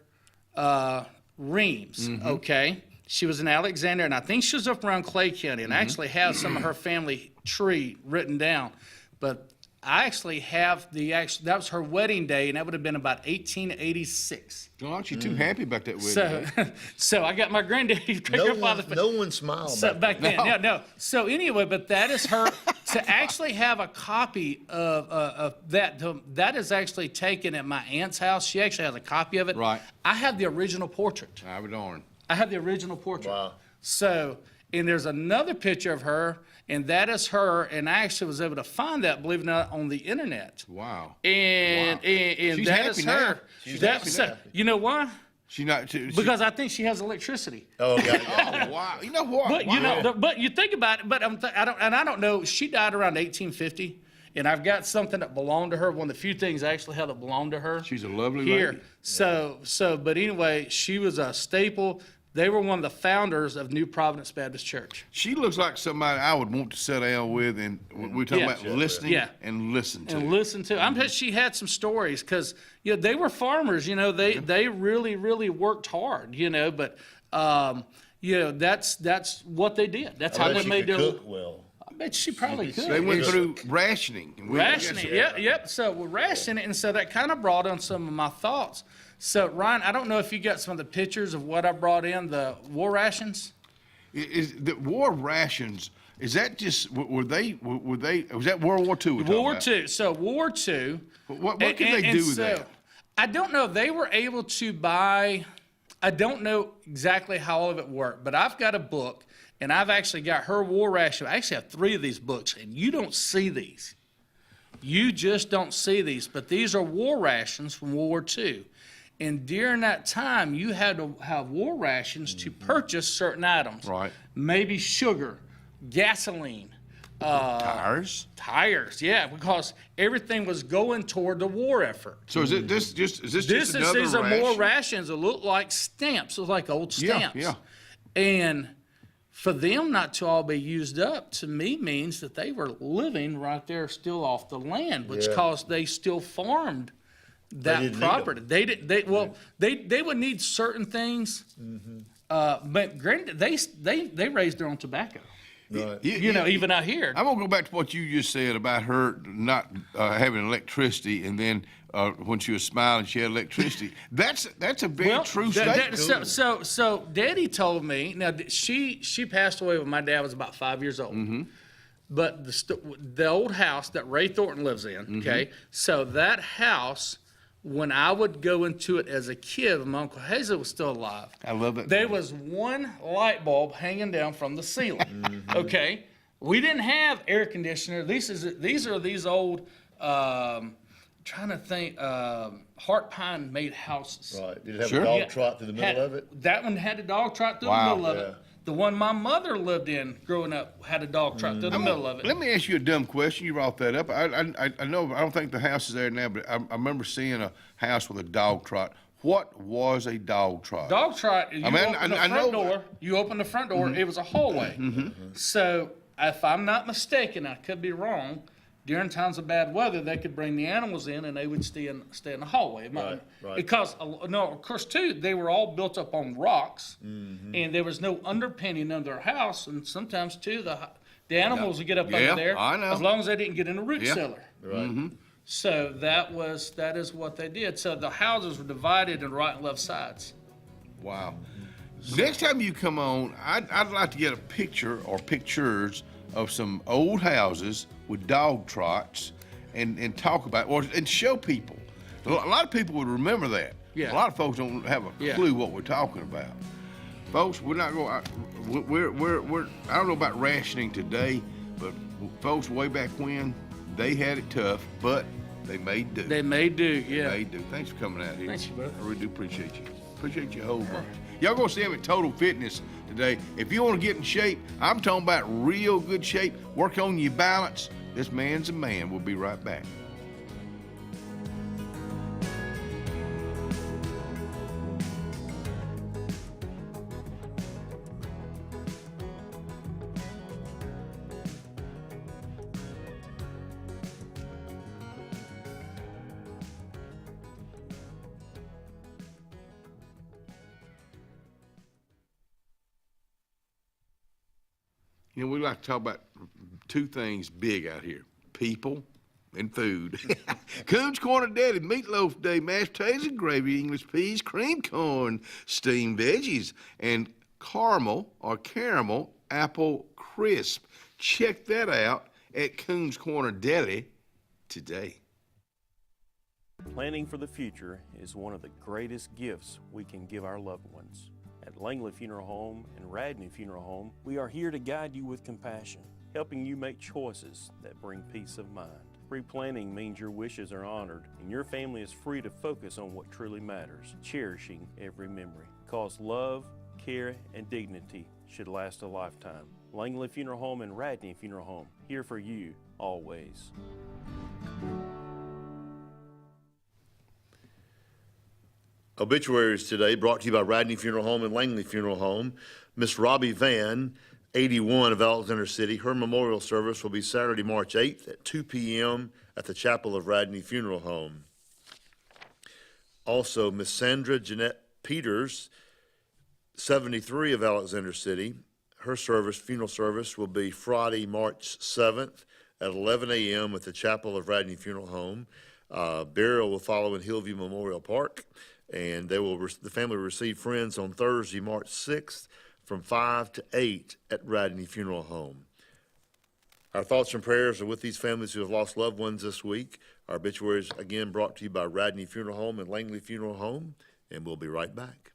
Reams. Okay, she was in Alexander, and I think she was up around Clay County, and I actually have some of her family tree written down, but I actually have that was her wedding day, and that would have been about 1886. Well, aren't you too happy about that wedding day? So I got my granddaddy. No one smiled back then. No. So anyway, but that is her. To actually have a copy of that, that is actually taken at my aunt's house. She actually has a copy of it. Right. I have the original portrait. I would darn. I have the original portrait. Wow. So, and there's another picture of her, and that is her, and I actually was able to find that, believe it or not, on the internet. Wow. And She's that happy is now. her. She's That's happy now. You know why? Because I think she has electricity. Oh, yeah. Oh, wow. You know what? But you know, but you think about it. But I don't know. She died around 1850, and I've got something that belonged to her. One of the few things I actually have that belonged to her. She's a lovely here. lady. So, but anyway, she was a staple. They were one of the founders of New Providence Baptist Church. She looks like somebody I would want to sit down with, and we're talking about listening and listen to. And listen to. I'm bet she had some stories because they were farmers. You know, they really worked hard. You know, but that's what they did. That's how they made their. Cook well. I bet she probably could. They went through rationing. Yep. So we're rationing, and so that kind of brought on some of my thoughts. So Ryan, I don't know if you got some of the pictures of what I brought in, the war rations. Is the war rations? Is that just were they? Was that World War II? World War II. So World War II. What can they do with that? I don't know. They were able to buy. I don't know exactly how all of it worked, but I've got a book, and I've actually got her war ration. I actually have 3 of these books, and you don't see these. You just don't see these, but these are war rations from World War II. And during that time, you had to have war rations to purchase certain items. Right. Maybe sugar, gasoline. Tires? Tires, yeah, because everything was going toward the war effort. So is this just another These ration? are more rations that look like stamps. Look like old stamps. Yeah. And for them not to all be used up, to me, means that they were living right there still off the land, which caused they still farmed that property. They would need certain things, but granted, they raised their own tobacco. Right. Even out here. I'm gonna go back to what you just said about her not having electricity, and then when she was smiling, she had electricity. That's a very true statement. So Daddy told me. Now she passed away when my dad was about 5 years old. But the old house that Ray Thornton lives in. Okay, so that house. When I would go into it as a kid, when my Uncle Hazel was still alive. I love it. There was one light bulb hanging down from the ceiling. Okay, we didn't have air conditioner. These are these old, trying to think, Hart Pine made houses. Right. Did it have a dog trot through the middle of it? That one had a dog trot through the middle of it. The one my mother lived in growing up had a dog trot through the middle of it. Let me ask you a dumb question. You brought that up. I know. I don't think the house is there now, but I remember seeing a house with a dog trot. What was a dog trot? Dog trot. You open the front door. It was a hallway. So if I'm not mistaken, I could be wrong. during times of bad weather, they could bring the animals in and they would stay in the hallway. Right. Because, of course, too, they were all built up on rocks, and there was no underpinning under their house, and sometimes, too, the animals would get up under there, I know. as long as they didn't get in the root cellar. Right. So that is what they did. So the houses were divided in right and left sides. Wow. Next time you come on, I'd like to get a picture or pictures of some old houses with dog trots and talk about and show people. A lot of people would remember that. Yeah. A lot of folks don't have a clue what we're talking about. Folks, we're not going. We're I don't know about rationing today, but folks way back when they had it tough, but they made do. They made do. Yeah. They made do. Thanks for coming out here. Thanks, brother. I really do appreciate you. Appreciate you a whole bunch. Y'all gonna see him at Total Fitness today. If you want to get in shape, I'm talking about real good shape. Work on your balance. This man's a man. We'll be right back. You know, we like to talk about two things big out here: people and food. Coons Corner Deli, meatloaf day, mashed potatoes and gravy, English peas, cream corn, steamed veggies, and caramel apple crisp. Check that out at Coons Corner Deli today. Planning for the future is one of the greatest gifts we can give our loved ones. At Langley Funeral Home and Radney Funeral Home, we are here to guide you with compassion, helping you make choices that bring peace of mind. Pre-planning means your wishes are honored and your family is free to focus on what truly matters, cherishing every memory. Because love, care, and dignity should last a lifetime. Langley Funeral Home and Radney Funeral Home, here for you always. Obituaries today brought to you by Radney Funeral Home and Langley Funeral Home. Miss Robbie Van, 81 of Alexander City. Her memorial service will be Saturday, March 8th at 2 p.m. at the Chapel of Radney Funeral Home. Also, Miss Sandra Jeanette Peters, 73 of Alexander City. Her funeral service will be Friday, March 7th at 11 a.m. at the Chapel of Radney Funeral Home. Burial will follow in Hillview Memorial Park. And the family will receive friends on Thursday, March 6th from 5 to 8 at Radney Funeral Home. Our thoughts and prayers are with these families who have lost loved ones this week. Our obituaries, again, brought to you by Radney Funeral Home and Langley Funeral Home, and we'll be right back.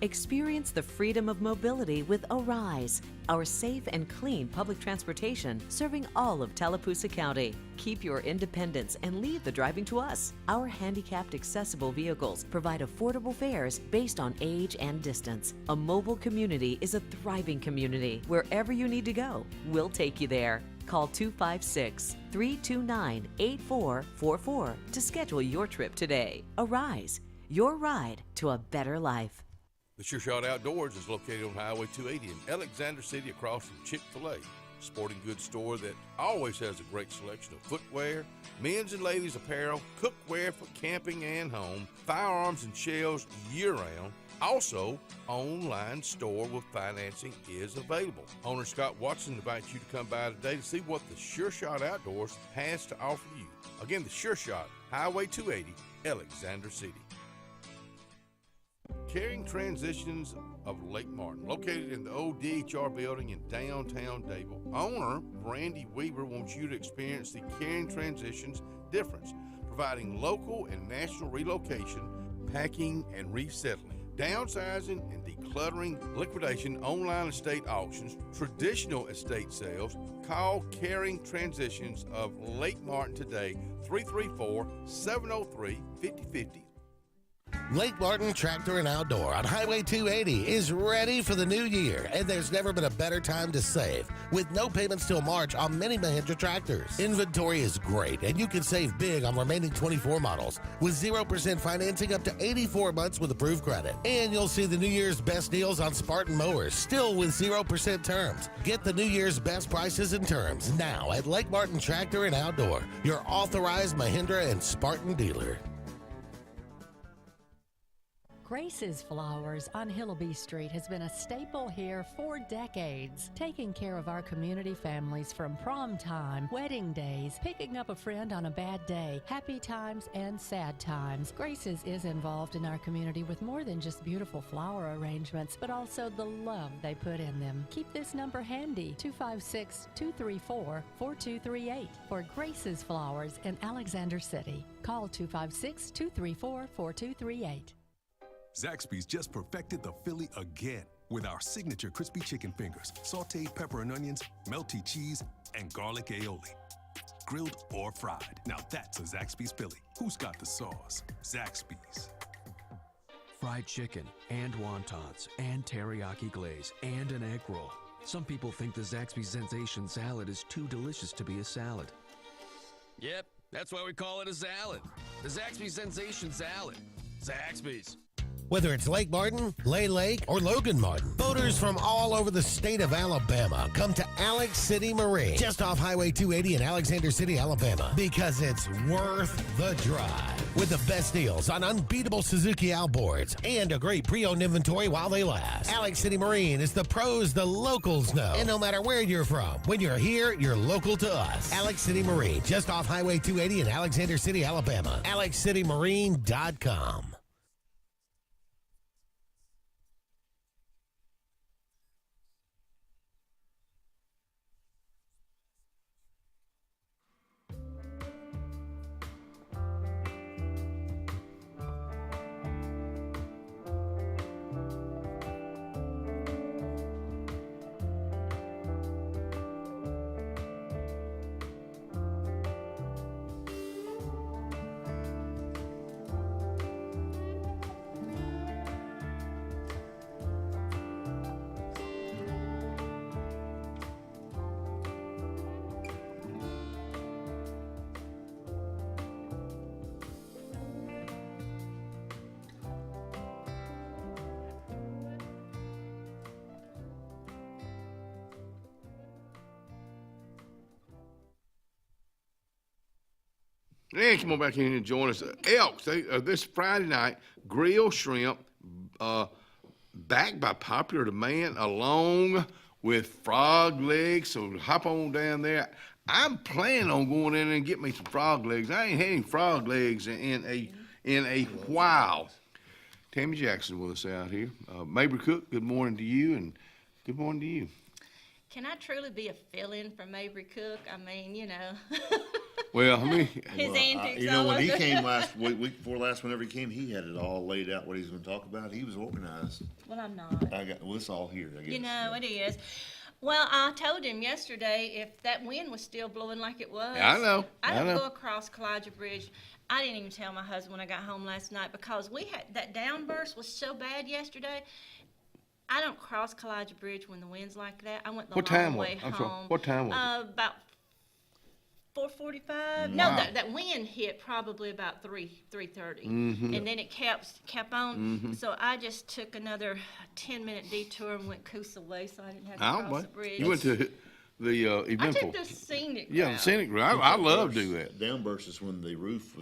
Experience the freedom of mobility with Arise, our safe and clean public transportation serving all of Tallapoosa County. Keep your independence and leave the driving to us. Our handicapped accessible vehicles provide affordable fares based on age and distance. A mobile community is a thriving community. Wherever you need to go, we'll take you there. Call 256-329-8444 to schedule your trip today. Arise, your ride to a better life. The Sure Shot Outdoors is located on Highway 280 in Alexander City across from Chick-fil-A. Sporting goods store that always has a great selection of footwear, men's and ladies apparel, cookware for camping and home, firearms and shells year-round. Also, online store with financing is available. Owner Scott Watson invites you to come by today to see what the Sure Shot Outdoors has to offer you. Again, the Sure Shot, Highway 280, Alexander City. Caring Transitions of Lake Martin, located in the old DHR building in downtown Dable. Owner Brandy Weaver wants you to experience the Caring Transitions difference, providing local and national relocation, packing and resettling, downsizing and decluttering, liquidation, online estate auctions, traditional estate sales. Call Caring Transitions of Lake Martin today, 334-703-5050. Lake Martin Tractor and Outdoor on Highway 280 is ready for the new year, and there's never been a better time to save. With no payments till March on many Mahindra tractors. Inventory is great, and you can save big on remaining 24 models with 0% financing up to 84 months with approved credit. And you'll see the New Year's best deals on Spartan mowers, still with 0% terms. Get the New Year's best prices and terms now at Lake Martin Tractor and Outdoor, your authorized Mahindra and Spartan dealer. Grace's Flowers on Hillaby Street has been a staple here for decades, taking care of our community families from prom time, wedding days, picking up a friend on a bad day, happy times and sad times. Grace's is involved in our community with more than just beautiful flower arrangements, but also the love they put in them. Keep this number handy, 256-234-4238 for Grace's Flowers in Alexander City. Call 256-234-4238. Zaxby's just perfected the Philly again with our signature crispy chicken fingers, sauteed pepper and onions, melty cheese, and garlic aioli. Grilled or fried. Now that's a Zaxby's Philly. Who's got the sauce? Zaxby's. Fried chicken and wontons and teriyaki glaze and an egg roll. Some people think the Zaxby's Sensation Salad is too delicious to be a salad. Yep, that's why we call it a salad. The Zaxby's Sensation Salad. Zaxby's. Whether it's Lake Martin, Lay Lake, or Logan Martin, boaters from all over the state of Alabama come to Alex City Marine, just off Highway 280 in Alexander City, Alabama, because it's worth the drive. With the best deals on unbeatable Suzuki outboards and a great pre-owned inventory while they last. Alex City Marine is the pros the locals know. And no matter where you're from, when you're here, you're local to us. Alex City Marine, just off Highway 280 in Alexander City, Alabama. AlexCityMarine.com. Then come on back in and join us. Elks, this Friday night, grilled shrimp, backed by popular demand, along with frog legs. So hop on down there. I'm planning on going in and get me some frog legs. I ain't had any frog legs in a while. Tammy Jackson with us out here. Mabry Cook, good morning to you, and good morning to you. Can I truly be a fill-in for Mabry Cook? I mean, you know. Well, I mean, his antics. You know, when he came last week before last, whenever he came, he had it all laid out what he was going to talk about. He was organized. Well, I'm not. Well, it's all here, I guess. You know, it is. Well, I told him yesterday if that wind was still blowing like it was. I know. I don't go across Kalijah Bridge. I didn't even tell my husband when I got home last night because we had that downburst was so bad yesterday. I don't cross Kalijah Bridge when the wind's like that. I went the long way home. Sorry, what time was it? About 4:45. Wow. No, that wind hit probably about 3:30, and then it kept on. So I just took another 10-minute detour and went Coosa Way, so I didn't have to cross the bridge. You went to the eventful. I took the scenic route. Yeah, the scenic route. I love to do that. Downburst is when the roof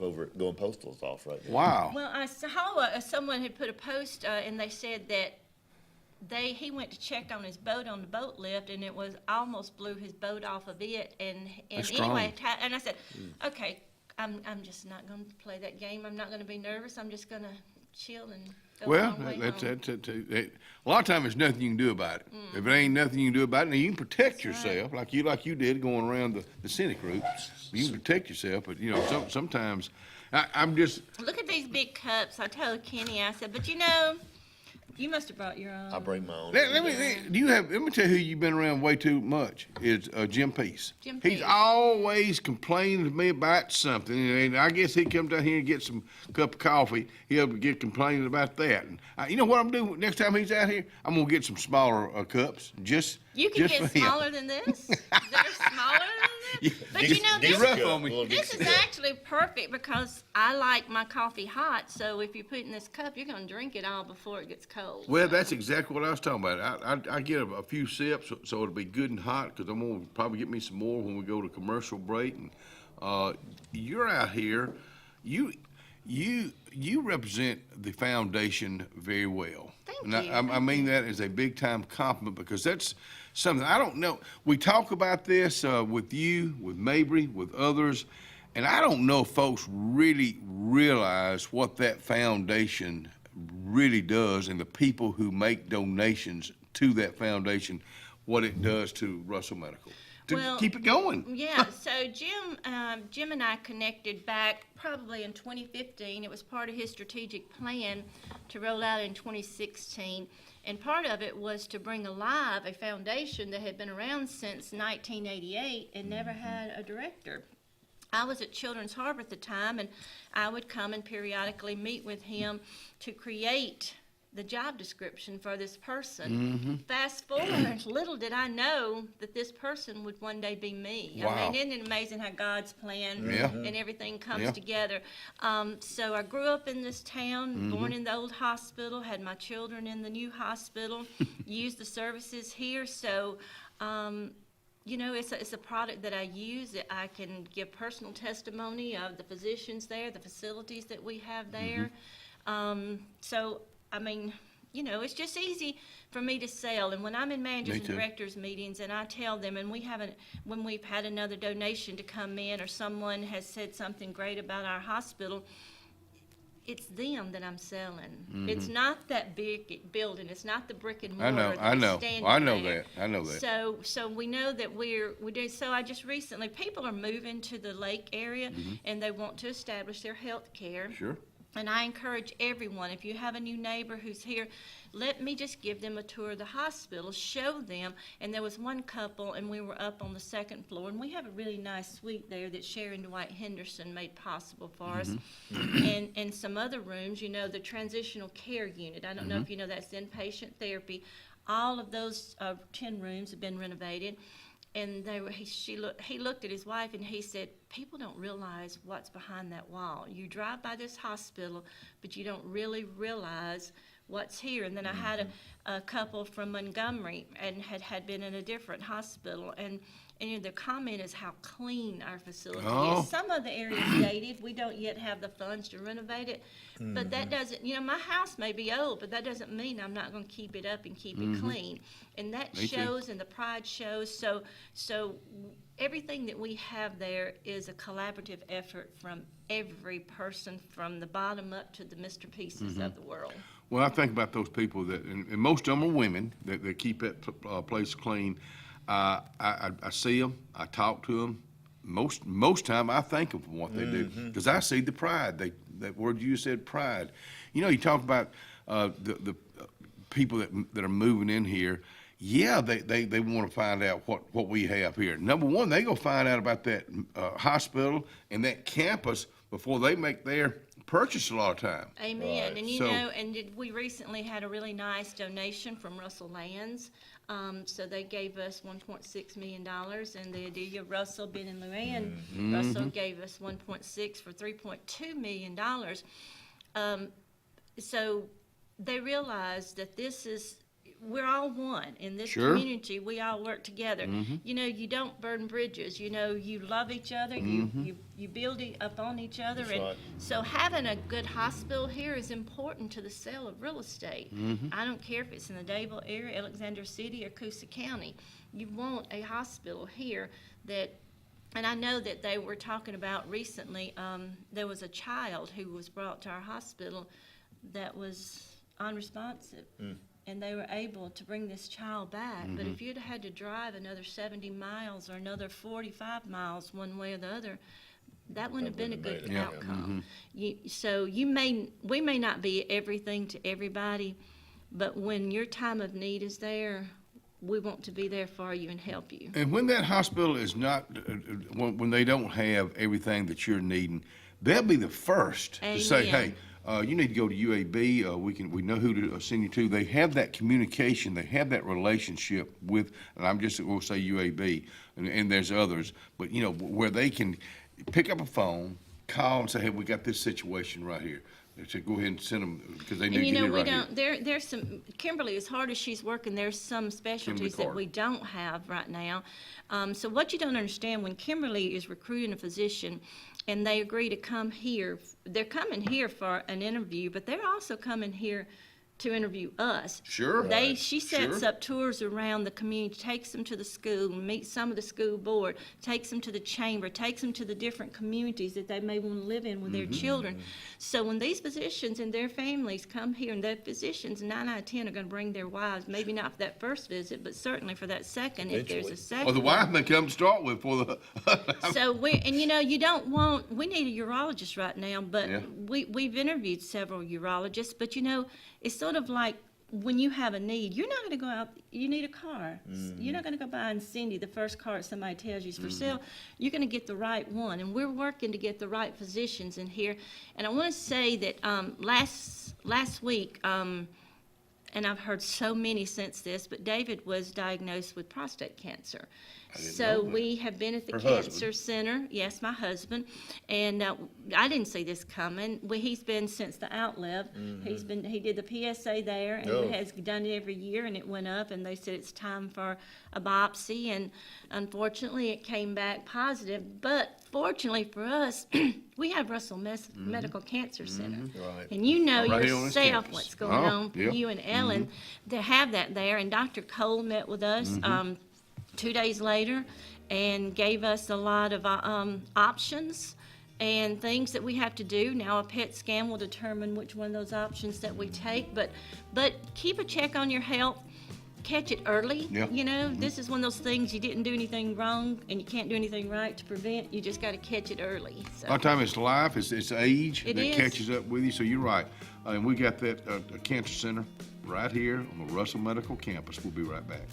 over at Going Postal is off right now. Wow. Well, I saw someone had put a post, and they said that he went to check on his boat on the boat lift, and it was almost blew his boat off of it. And anyway, and I said, okay, I'm just not going to play that game. I'm not going to be nervous. I'm just going to chill and go. Well, that's a lot of times there's nothing you can do about it. If it ain't nothing you can do about it, now you can protect yourself like you did going around the scenic route. You can protect yourself, but you know sometimes I'm just look at these big cups. I told Kenny, I said, but you know. You must have brought your own. I bring my own. Let me tell you who you've been around way too much is Jim Peace. Jim He's Peace. always complaining to me about something, and I guess he comes down here and gets some cup of coffee. He'll get complaining about that. And you know what I'm doing next time he's out here? I'm gonna get some smaller cups. You can just get for him. smaller than this. They're smaller than this. But you know, this is actually perfect because I like my coffee hot. So if you put it in this cup, you're gonna drink it all before it gets cold. Well, that's exactly what I was talking about. I get a few sips, so it'll be good and hot, because I'm going to probably get me some more when we go to commercial break. And you're out here, you represent the foundation very well. Thank and you. I mean that as a big-time compliment, because that's something, I don't know, we talk about this with you, with Mabry, with others, and I don't know if folks really realize what that foundation really does, and the people who make donations to that foundation, what it does to Russell Medical to keep it going. Yeah, so Jim and I connected back probably in 2015. It was part of his strategic plan to roll out in 2016. And part of it was to bring alive a foundation that had been around since 1988 and never had a director. I was at Children's Harbor at the time, and I would come and periodically meet with him to create the job description for this person. Fast forward, little did I know that this person would one day be me. Wow. I mean, isn't it amazing how God's plan and everything comes together? So I grew up in this town, born in the old hospital, had my children in the new hospital, used the services here. So you know, it's a product that I use. I can give personal testimony of the physicians there, the facilities that we have there. So, I mean, you know, it's just easy for me to sell. And when I'm in managers and directors meetings and I tell them, and when we've had another donation to come in or someone has said something great about our hospital, it's them that I'm selling. It's not that big building. It's not the brick and mortar. I know that. So we know that we do. So I just recently, people are moving to the lake area and they want to establish their health care. Sure. And I encourage everyone, if you have a new neighbor who's here, let me just give them a tour of the hospital, show them. And there was one couple, and we were up on the second floor, and we have a really nice suite there that Sharon Dwight Henderson made possible for us. And some other rooms, you know, the transitional care unit. I don't know if you know, that's inpatient therapy. All of those 10 rooms have been renovated. And he looked at his wife and he said, people don't realize what's behind that wall. You drive by this hospital, but you don't really realize what's here. And then I had a couple from Montgomery and had been in a different hospital. And you know, the comment is how clean our facility is. Some of the areas dated. We don't yet have the funds to renovate it. But that doesn't, you know, my house may be old, but that doesn't mean I'm not going to keep it up and keep it clean. And that shows, and the pride shows. So everything that we have there is a collaborative effort from every person, from the bottom up to the Mr. Pieces of the world. Well, I think about those people that, and most of them are women, that keep that place clean. I see them, I talk to them. Most time I thank them for what they do, because I see the pride. That word you said, pride. You know, you talk about the people that are moving in here. Yeah, they want to find out what we have here. Number one, they go find out about that hospital and that campus before they make their purchase a lot of time. Amen. And you know, we recently had a really nice donation from Russell Lands. So they gave us $1.6 million, and the Adelia Russell, Ben and Luann Russell gave us $1.6 for $3.2 million. So they realized that we're all one in this community. We all work together. You know, you don't burn bridges. You know, you love each other. You build up on each other. So having a good hospital here is important to the sale of real estate. I don't care if it's in the Dadeville area, Alexander City, or Coosa County. You want a hospital here that. And I know that they were talking about recently, there was a child who was brought to our hospital that was unresponsive. And they were able to bring this child back. But if you'd had to drive another 70 miles or another 45 miles one way or the other, that wouldn't have been a good outcome. We may not be everything to everybody, but when your time of need is there, we want to be there for you and help you. And when that hospital is not, when they don't have everything that you're needing, they'll be the first to say, hey, you need to go to UAB. We know who to send you to. They have that communication. They have that relationship with, and I'm just going to say UAB, and there's others, but you know, where they can pick up a phone, call and say, hey, we got this situation right here. They said, go ahead and send them because they need to get it right here. There's some, Kimberly, as hard as she's working, there's some specialties that we don't have right now. So what you don't understand, when Kimberly is recruiting a physician and they agree to come here, they're coming here for an interview, but they're also coming here to interview us. Sure. She sets up tours around the community, takes them to the school, meets some of the school board, takes them to the chamber, takes them to the different communities that they may want to live in with their children. So when these physicians and their families come here, and their physicians, 9 out of 10 are going to bring their wives, maybe not for that first visit, but certainly for that second, if there's a second. Well, the wife may come to start with for the. So you don't want, we need a urologist right now, but we've interviewed several urologists, but it's sort of like when you have a need, you're not going to go out, you need a car. You're not going to go buy and Cindy the first car that somebody tells you is for sale. You're going to get the right one, and we're working to get the right physicians in here. And I want to say that last week, and I've heard so many since this, but David was diagnosed with prostate cancer. So we have been at the cancer center. Yes, my husband. And I didn't see this coming. He's been since the outlive. He did the PSA there, and he has done it every year, and it went up, and they said it's time for a biopsy, and unfortunately it came back positive. But fortunately for us, we have Russell Medical Cancer Center. And you know yourself what's going on for you and Ellen to have that there. And Dr. Cole met with us 2 days later and gave us a lot of options and things that we have to do. Now a PET scan will determine which one of those options that we take, but keep a check on your health. Catch it early. This is one of those things you didn't do anything wrong and you can't do anything right to prevent. You just got to catch it early. So. A lot of time it's life, it's age that catches up with you. So you're right. And we got that cancer center right here on the Russell Medical campus. We'll be right back.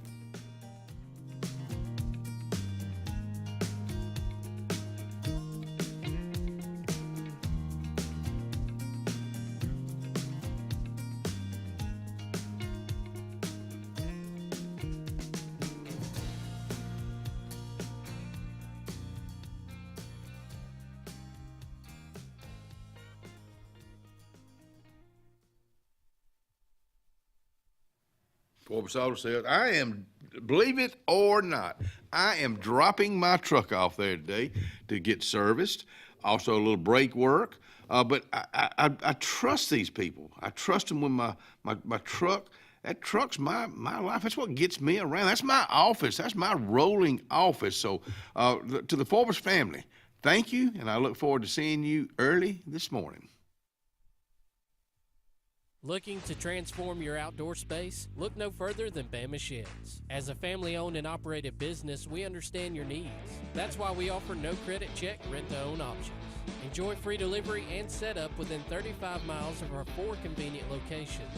Porch Auto Sales. I am, believe it or not, I am dropping my truck off there today to get serviced. Also a little brake work. But I trust these people. I trust them with my truck. That truck's my life. That's what gets me around. That's my office. That's my rolling office. So to the Forbes family, thank you, and I look forward to seeing you early this morning. Looking to transform your outdoor space? Look no further than Bama Sheds. As a family-owned and operated business, we understand your needs. That's why we offer no credit check, rent-to-own options. Enjoy free delivery and setup within 35 miles of our 4 convenient locations.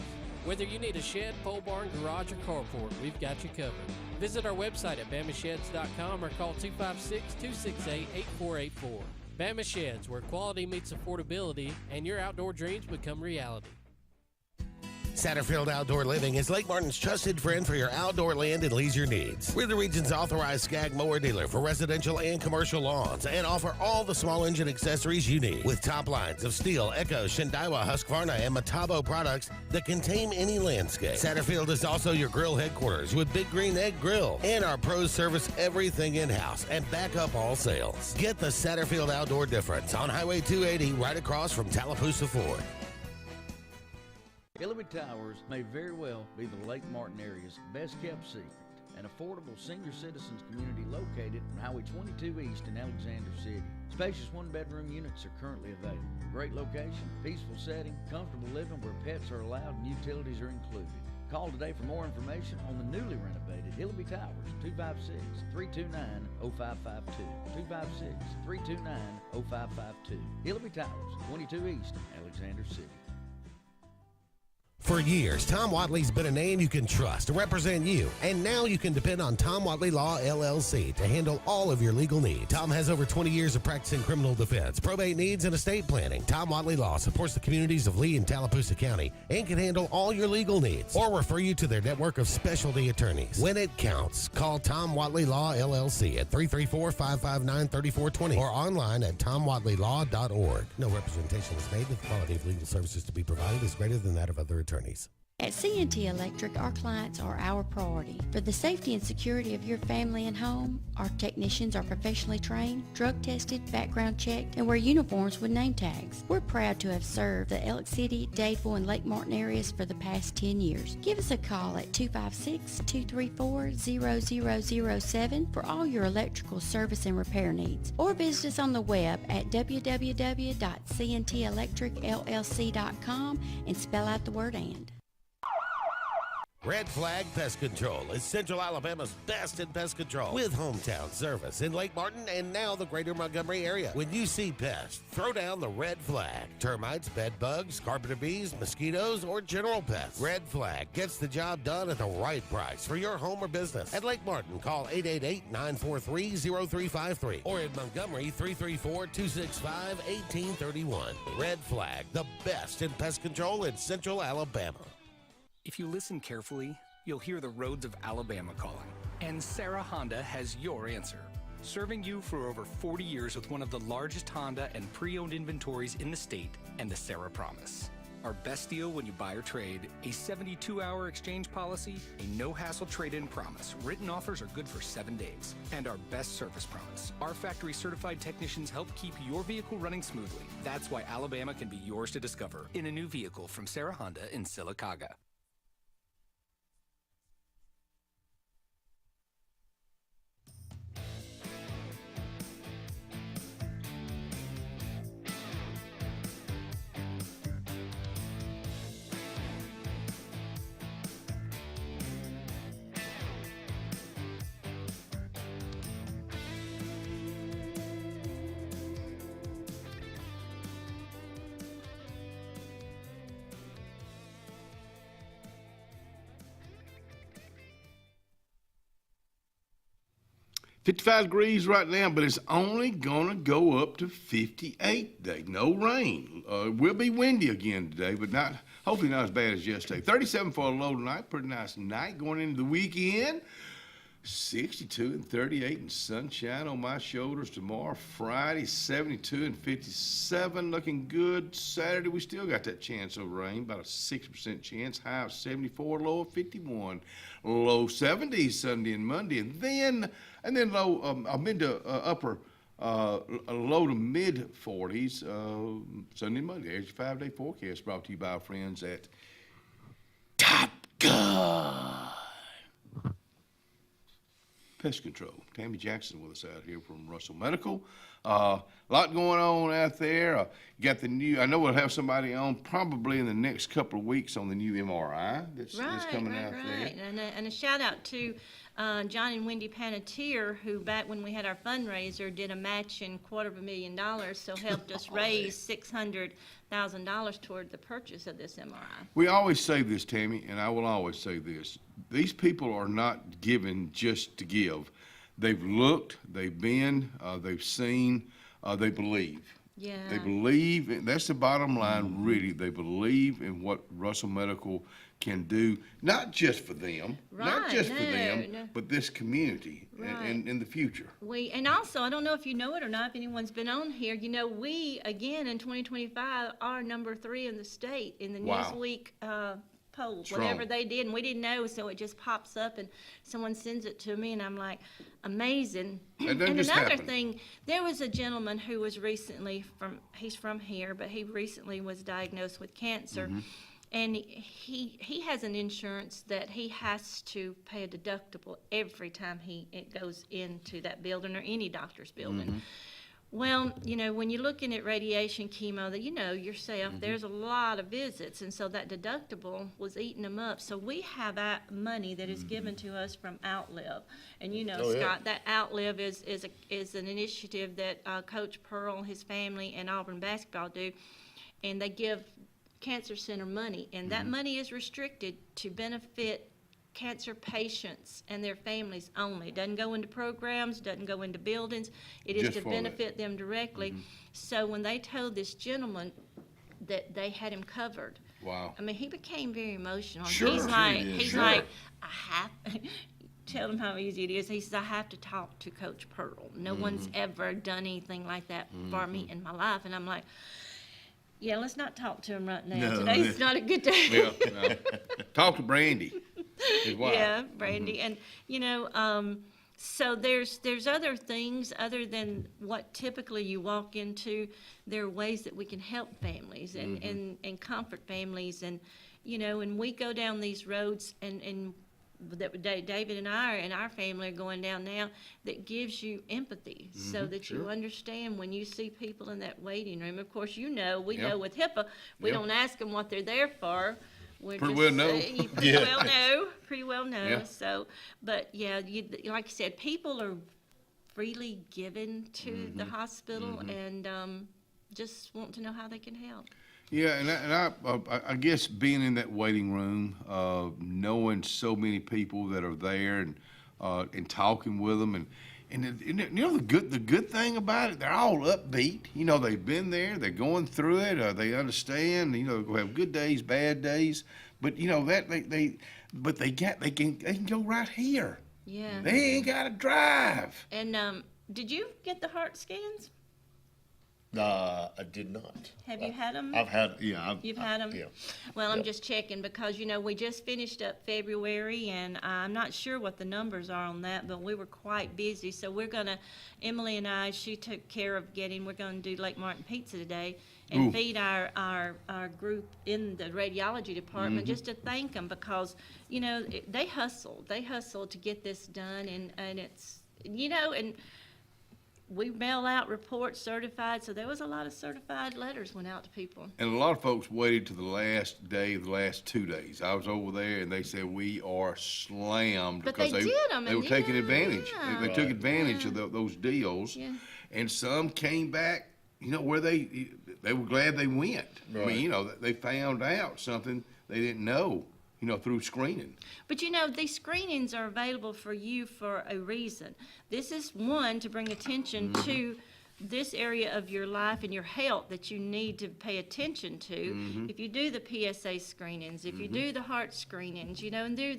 Whether you need a shed, pole barn, garage, or carport, we've got you covered. Visit our website at BamaSheds.com or call 256-268-8484. Bama Sheds, where quality meets affordability and your outdoor dreams become reality. Satterfield Outdoor Living is Lake Martin's trusted friend for your outdoor land and leisure needs. We're the region's authorized Skag mower dealer for residential and commercial lawns and offer all the small engine accessories you need. With top lines of Steel, Echo, Shindaiwa, Husqvarna, and Metabo products that can tame any landscape. Satterfield is also your grill headquarters with Big Green Egg Grill. And our pros service everything in-house and back up all sales. Get the Satterfield Outdoor difference on Highway 280 right across from Tallapoosa Ford. Hillary Towers may very well be the Lake Martin area's best-kept secret, an affordable senior citizens community located on Highway 22 East in Alexander City. Spacious one-bedroom units are currently available. Great location, peaceful setting, comfortable living where pets are allowed and utilities are included. Call today for more information on the newly renovated Hillary Towers, 256-329-0552, 256-329-0552. Hillary Towers, 22 East, Alexander City. For years, Tom Watley's been a name you can trust to represent you, and now you can depend on Tom Watley Law LLC to handle all of your legal needs. Tom has over 20 years of practice in criminal defense, probate needs, and estate planning. Tom Watley Law supports the communities of Lee and Tallapoosa County and can handle all your legal needs or refer you to their network of specialty attorneys. When it counts, call Tom Watley Law LLC at 334-559-3420 or online at tomwatleylaw.org. No representation is made that the quality of legal services to be provided is greater than that of other attorneys. At C&T Electric, our clients are our priority. For the safety and security of your family and home, our technicians are professionally trained, drug tested, background checked, and wear uniforms with name tags. We're proud to have served the Elk City, Dadeville, and Lake Martin areas for the past 10 years. Give us a call at 256-234-0007 for all your electrical service and repair needs, or visit us on the web at www.cntelectricllc.com and spell out the word "and." Red Flag Pest Control is Central Alabama's best in pest control, with hometown service in Lake Martin and now the greater Montgomery area. When you see pests, throw down the red flag. Termites, bed bugs, carpenter bees, mosquitoes, or general pests. Red Flag gets the job done at the right price for your home or business. At Lake Martin, call 888-943-0353 or in Montgomery, 334-265-1831. Red Flag, the best in pest control in Central Alabama. If you listen carefully, you'll hear the roads of Alabama calling. And Sarah Honda has your answer. Serving you for over 40 years with one of the largest Honda and pre-owned inventories in the state, and the Sarah Promise. Our best deal when you buy or trade, a 72-hour exchange policy, a no-hassle trade-in promise. Written offers are good for 7 days. And our best service promise. Our factory-certified technicians help keep your vehicle running smoothly. That's why Alabama can be yours to discover in a new vehicle from Sarah Honda in Sylacauga. $55 degrees right now, but it's only going to go up to 58 today. No rain. It will be windy again today, but hopefully not as bad as yesterday. 37 for a low tonight. Pretty nice night going into the weekend. 62 and 38 and sunshine on my shoulders tomorrow. Friday, 72 and 57. Looking good. Saturday, we still got that chance of rain. About a 6% chance. High of 74, low of 51. Low 70s Sunday and Monday. And then low, mid to upper, low to mid 40s Sunday and Monday. There's your 5-day forecast brought to you by our friends at Top Gun Pest Control. Tammy Jackson with us out here from Russell Medical. A lot going on out there. Got the new, I know we'll have somebody on probably in the next couple of weeks on the new MRI that's coming out there. And a shout out to John and Wendy Panettiere, who back when we had our fundraiser did a matching $250,000, so helped us raise $600,000 toward the purchase of this MRI. We always say this, Tammy, and I will always say this. These people are not given just to give. They've looked, they've been, they've seen, they believe. Yeah. They believe, that's the bottom line, really. They believe in what Russell Medical can do, not just for them, but this community and in the future. And also, I don't know if you know it or not, if anyone's been on here, we, again, in 2025, are number 3 in the state in the Newsweek poll, whatever they did, and we didn't know, so it just pops up and someone sends it to me, and I'm like, amazing. And another thing, there was a gentleman who was recently he's from here, but he recently was diagnosed with cancer. Mm-hmm. And he has an insurance that he has to pay a deductible every time it goes into that building or any doctor's building. Mm-hmm. Well, when you're looking at radiation, chemo, that yourself, there's a lot of visits, and so that deductible was eating them up. So we have that money that is given to us from Outlive, and Scott, that Outlive is an initiative that Coach Pearl, his family, and Auburn basketball do, and they give cancer center money, and that money is restricted to benefit cancer patients and their families only. It doesn't go into programs, doesn't go into buildings. It is Just to for benefit them directly. So when they told this gentleman that they had him covered, Wow. I mean, he became very emotional. Sure, he's sure like, he is. he's Sure. like, I have. Tell him how easy it is. He says, I have to talk to Coach Pearl. No one's ever done anything like that for me in my life. And I'm like, yeah, let's not talk to him right now. No. Today's not a good day. Yeah, no. Talk to Brandy. His wife. Yeah, Brandy. And, you know, so there's other things other than what typically you walk into. There are ways that we can help families and comfort families. And, you know, and we go down these roads and that David and I and our family are going down now, that gives you empathy so that you understand when you see people in that waiting room. Of course, you know, we know with HIPAA, we don't ask them what they're there for. We're Pretty just well know. you pretty well know. Yeah. So, but yeah, like I said, people are freely given to the hospital and just want to know how they can help. Yeah, and I guess being in that waiting room, knowing so many people that are there and talking with them, and you know the good thing about it, they're all upbeat. You know, they've been there, they're going through it, they understand. You know, they have good days, bad days, but you know that they can go right here. Yeah. They ain't got to drive. And did you get the heart scans? I did not. Have you had them? I've had, yeah. You've had them? Yeah. Well, I'm Yep. just checking because, you know, we just finished up February, and I'm not sure what the numbers are on that, but we were quite busy. So we're going to, Emily and I, she took care of we're going to do Lake Martin Pizza today and feed our group in the radiology department just to thank them because, you know, they hustled. They hustled to get this done, and it's, you know, and we mail out reports certified, so there was a lot of certified letters went out to people. And a lot of folks waited to the last day, the last 2 days. I was over there, and they said we are slammed But because they did 'em, they were and taking yeah, advantage. yeah. They took advantage of those deals, Yeah. and some came back. You know where they were glad they went. I Right. mean, you know, they found out something they didn't know. You know, through screening. But you know, these screenings are available for you for a reason. This is one to bring attention to this area of your life and your health that you need to pay attention to. If you do the PSA screenings, if you do the heart screenings, you know, and do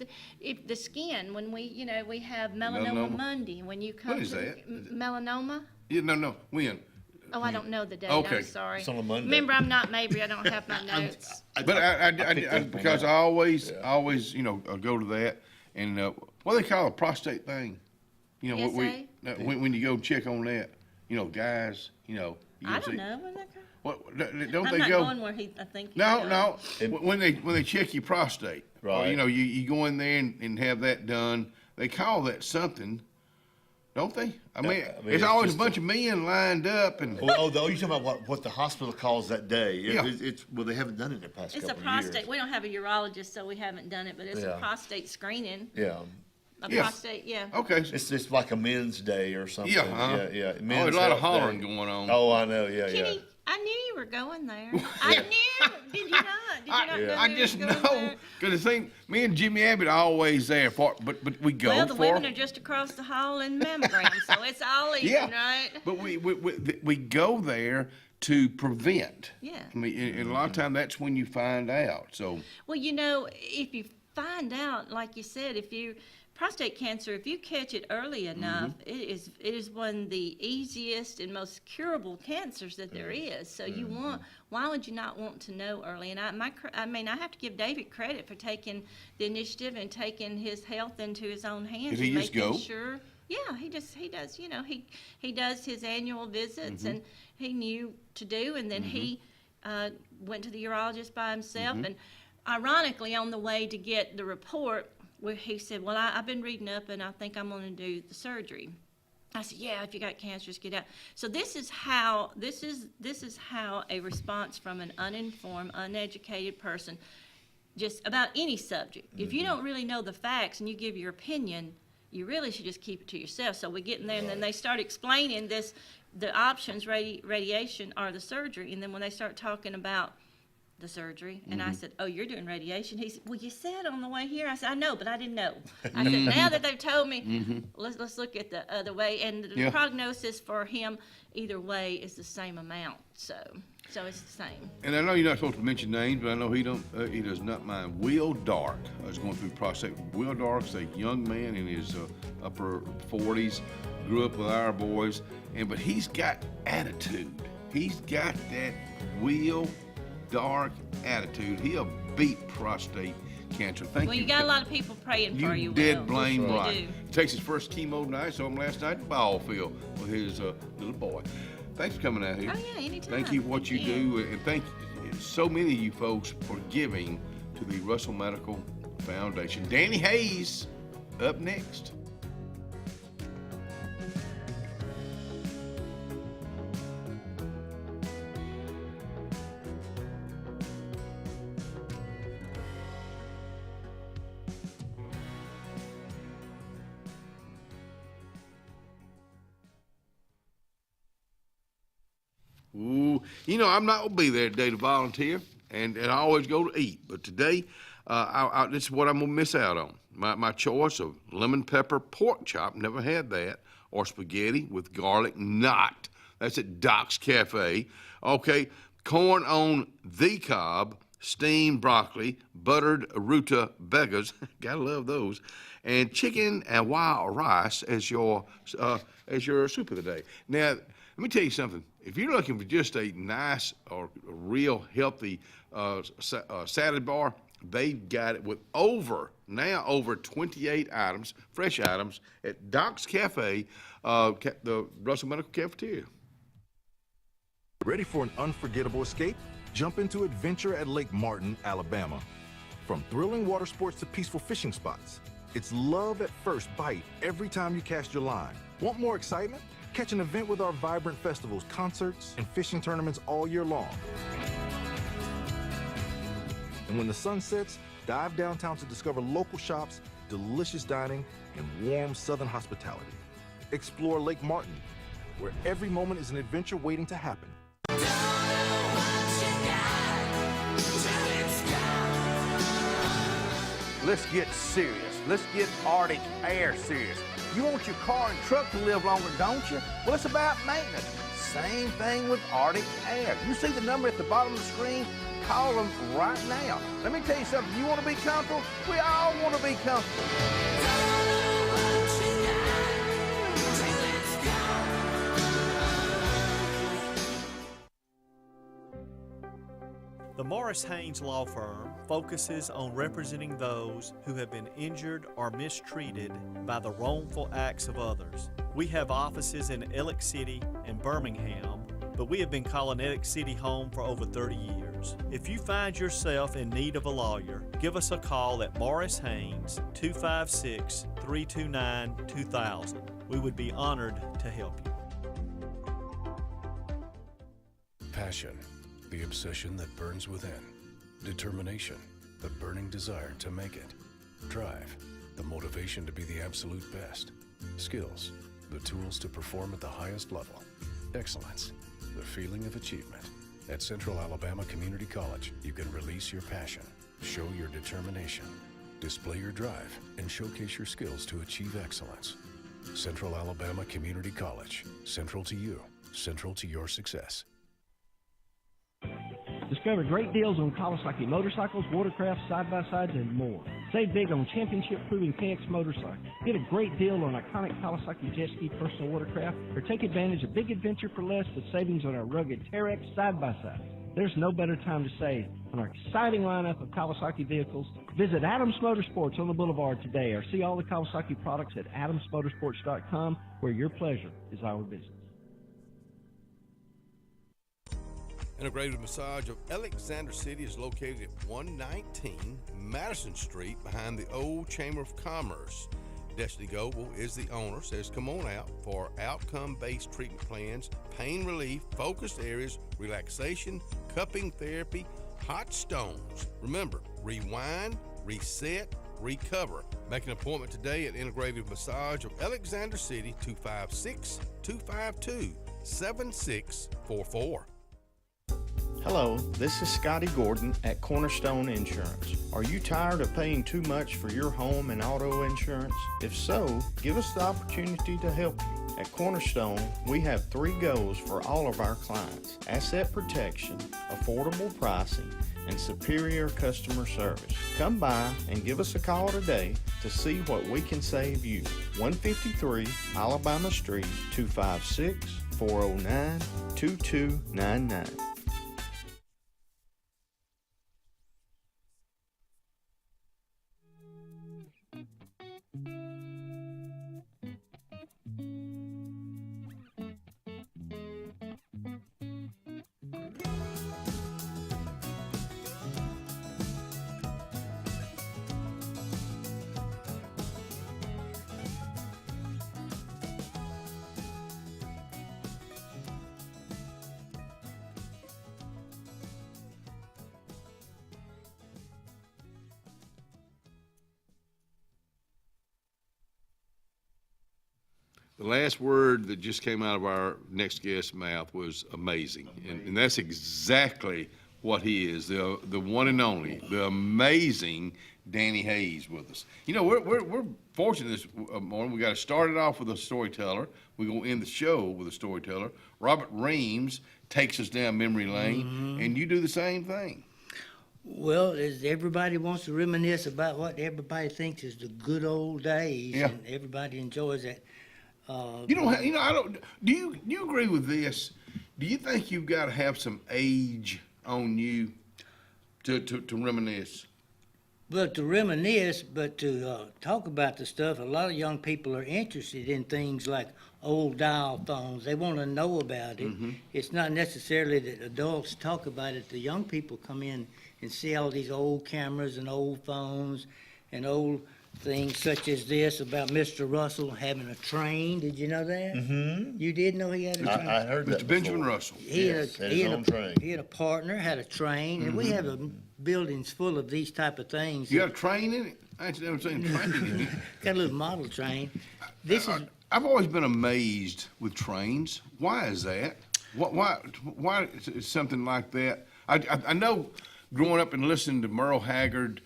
the skin, when we have Melanoma Melanoma. Monday, when you come What is to that? melanoma. Yeah, no. When? Oh, I don't know the date. Okay. I'm sorry. It's on a Monday. Remember, I'm not Mabry. I don't have my notes. But I picked up on because that. I always, you know, go to that and what do they call a prostate thing? You know, when you go check on that, you know, guys, you know. You I go don't see- know. What don't I'm they not go? going where I think. No. When they check your prostate, or, Right. you know, you go in there and have that done. They call that something, don't they? I mean, it's always just a bunch of men lined up and. Oh, you're talking about what the hospital calls that day. Yeah. Well, they haven't done it in the past It's a couple of prostate. years. We don't have a urologist, so we haven't done it, but it's a Yeah. prostate screening. Yeah. Yeah. Prostate, yeah. Okay. It's just like a men's day or something. Yeah, huh? Yeah. Oh, Men's there's a lot of health day. hollering going on. Oh, I know. Yeah, Kenny, I knew you were going there. I knew. Did you not? Did you not know I you just were going know there? because the thing, me and Jimmy Abbott are always there for, but we go Well, the for. women are just across the hall in mammogram, so it's all even, Yeah. right? But we go there to prevent. Yeah. I mean, and a lot of times that's when you find out. So Well, you know, if you find out, like you said, prostate cancer, if you catch it early enough, it is one of the easiest and most curable cancers that there is. So why would you not want to know early? And I have to give David credit for taking the initiative and taking his health into his own hands. Did he and just making go? Sure. Yeah, he does. You know, he does his annual visits, and he knew to do, and then he went to the urologist by himself. And ironically, on the way to get the report, where he said, well, I've been reading up and I think I'm going to do the surgery. I said, yeah, if you got cancer, just get out. So this is how a response from an uninformed, uneducated person, just about any subject. If you don't really know the facts and you give your opinion, you really should just keep it to yourself. So we get in there and then they start explaining the options, radiation or the surgery. And then when they start talking about the surgery. And I said, oh, you're doing radiation? He said, well, you said on the way here. I said, I know, but I didn't know. I said, now that they've told me, let's look at the other way. And the prognosis for him either way is the same amount. So it's the same. And I know you're not supposed to mention names, but I know he does not mind. Will Dark is going through prostate. Will Dark's a young man in his upper 40s, grew up with our boys, but he's got attitude. He's got that Will Dark attitude. He'll beat prostate cancer. Thank you. You got a lot of people praying for you. You did blame Will. right. Takes his first chemo tonight, saw him last night at the ball field with his little boy. Thanks for coming out here. Oh, yeah, anytime. Thank you for what you do, and thank so many of you folks for giving to the Russell Medical Foundation. Danny Hayes up next. Ooh, I'm not going to be there today to volunteer, and I always go to eat. But today, this is what I'm going to miss out on. My choice of lemon pepper pork chop, never had that, or spaghetti with garlic knot. That's at Doc's Cafe. Okay, corn on the cob, steamed broccoli, buttered ruta vegas, gotta love those, and chicken and wild rice as your soup of the day. Now, let me tell you something. If you're looking for just a nice or real healthy salad bar, they've got it with over 28 items, fresh items, at Doc's Cafe, the Russell Medical Cafeteria. Ready for an unforgettable escape? Jump into adventure at Lake Martin, Alabama. From thrilling water sports to peaceful fishing spots, it's love at first bite every time you cast your line. Want more excitement? Catch an event with our vibrant festivals, concerts, and fishing tournaments all year long. And when the sun sets, dive downtown to discover local shops, delicious dining, and warm southern hospitality. Explore Lake Martin, where every moment is an adventure waiting to happen. Let's get serious. Let's get Arctic Air serious. You want your car and truck to live longer, don't you? Well, it's about maintenance. Same thing with Arctic Air. You see the number at the bottom of the screen? Call them right now. Let me tell you something. You want to be comfortable? We all want to be comfortable. The Morris Haynes Law Firm focuses on representing those who have been injured or mistreated by the wrongful acts of others. We have offices in Ellick City and Birmingham, but we have been calling Ellick City home for over 30 years. If you find yourself in need of a lawyer, give us a call at Morris Haynes, 256-329-2000. We would be honored to help you. Passion, the obsession that burns within. Determination, the burning desire to make it. Drive, the motivation to be the absolute best. Skills, the tools to perform at the highest level. Excellence, the feeling of achievement. At Central Alabama Community College, you can release your passion, show your determination, display your drive, and showcase your skills to achieve excellence. Central Alabama Community College, central to you, central to your success. Discover great deals on Kawasaki motorcycles, watercraft, side-by-sides, and more. Save big on championship-proving KX motorcycles. Get a great deal on iconic Kawasaki jet ski personal watercraft, or take advantage of big adventure for less with savings on our rugged Terex side-by-sides. There's no better time to save on our exciting lineup of Kawasaki vehicles. Visit Adams Motorsports on the Boulevard today, or see all the Kawasaki products at adamsmotorsports.com, where your pleasure is our business. Integrated Massage of Alexander City is located at 119 Madison Street behind the old Chamber of Commerce. Destiny Goble is the owner, says come on out for outcome-based treatment plans, pain relief, focused areas, relaxation, cupping therapy, hot stones. Remember, rewind, reset, recover. Make an appointment today at Integrative Massage of Alexander City, 256-252-7644. Hello, this is Scotty Gordon at Cornerstone Insurance. Are you tired of paying too much for your home and auto insurance? If so, give us the opportunity to help you. At Cornerstone, we have 3 goals for all of our clients: asset protection, affordable pricing, and superior customer service. Come by and give us a call today to see what we can save you. 153 Alabama Street, 256-409-2299. The last word that just came out of our next guest's mouth was amazing. And that's exactly what he is, the one and only, the amazing Danny Hayes with us. You know, we're fortunate this morning. We got to start it off with a storyteller. We're going to end the show with a storyteller. Robert Reams takes us down memory lane, and you do the same thing. Well, as everybody wants to reminisce about what everybody thinks is the good old days, and everybody enjoys that. Do you agree with this? Do you think you've got to have some age on you to reminisce? Well, to reminisce, but to talk about the stuff, a lot of young people are interested in things like old dial phones. They want to know about it. It's not necessarily that adults talk about it. The young people come in and see all these old cameras and old phones and old things such as this about Mr. Russell having a train. Did you know that? You did know he had a train? I heard that Mr. Benjamin Russell. He had his own train. He had a partner, had a train, and we have buildings full of these type of things. You got a train in it? I ain't never seen a train in it. Got a little model train. I've always been amazed with trains. Why is that? Why is something like that? I know growing up and listening to Merle Haggard,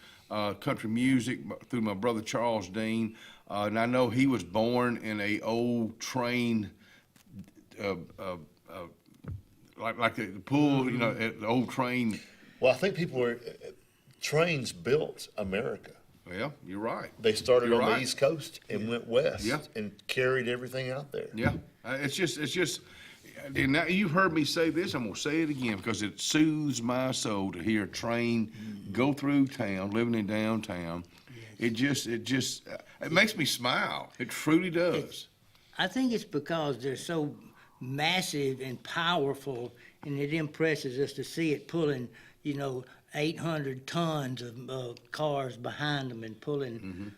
country music through my brother Charles Dean, and I know he was born in a old train, like the pool, you know, the old train. Well, I think trains built America. Well, you're right. They started on the East Coast and went west and carried everything out there. Yeah, it's just. And now you've heard me say this. I'm gonna say it again because it soothes my soul to hear a train go through town, living in downtown. It makes me smile. It truly does. I think it's because they're so massive and powerful, and it impresses us to see it pulling, 800 tons of cars behind them and pulling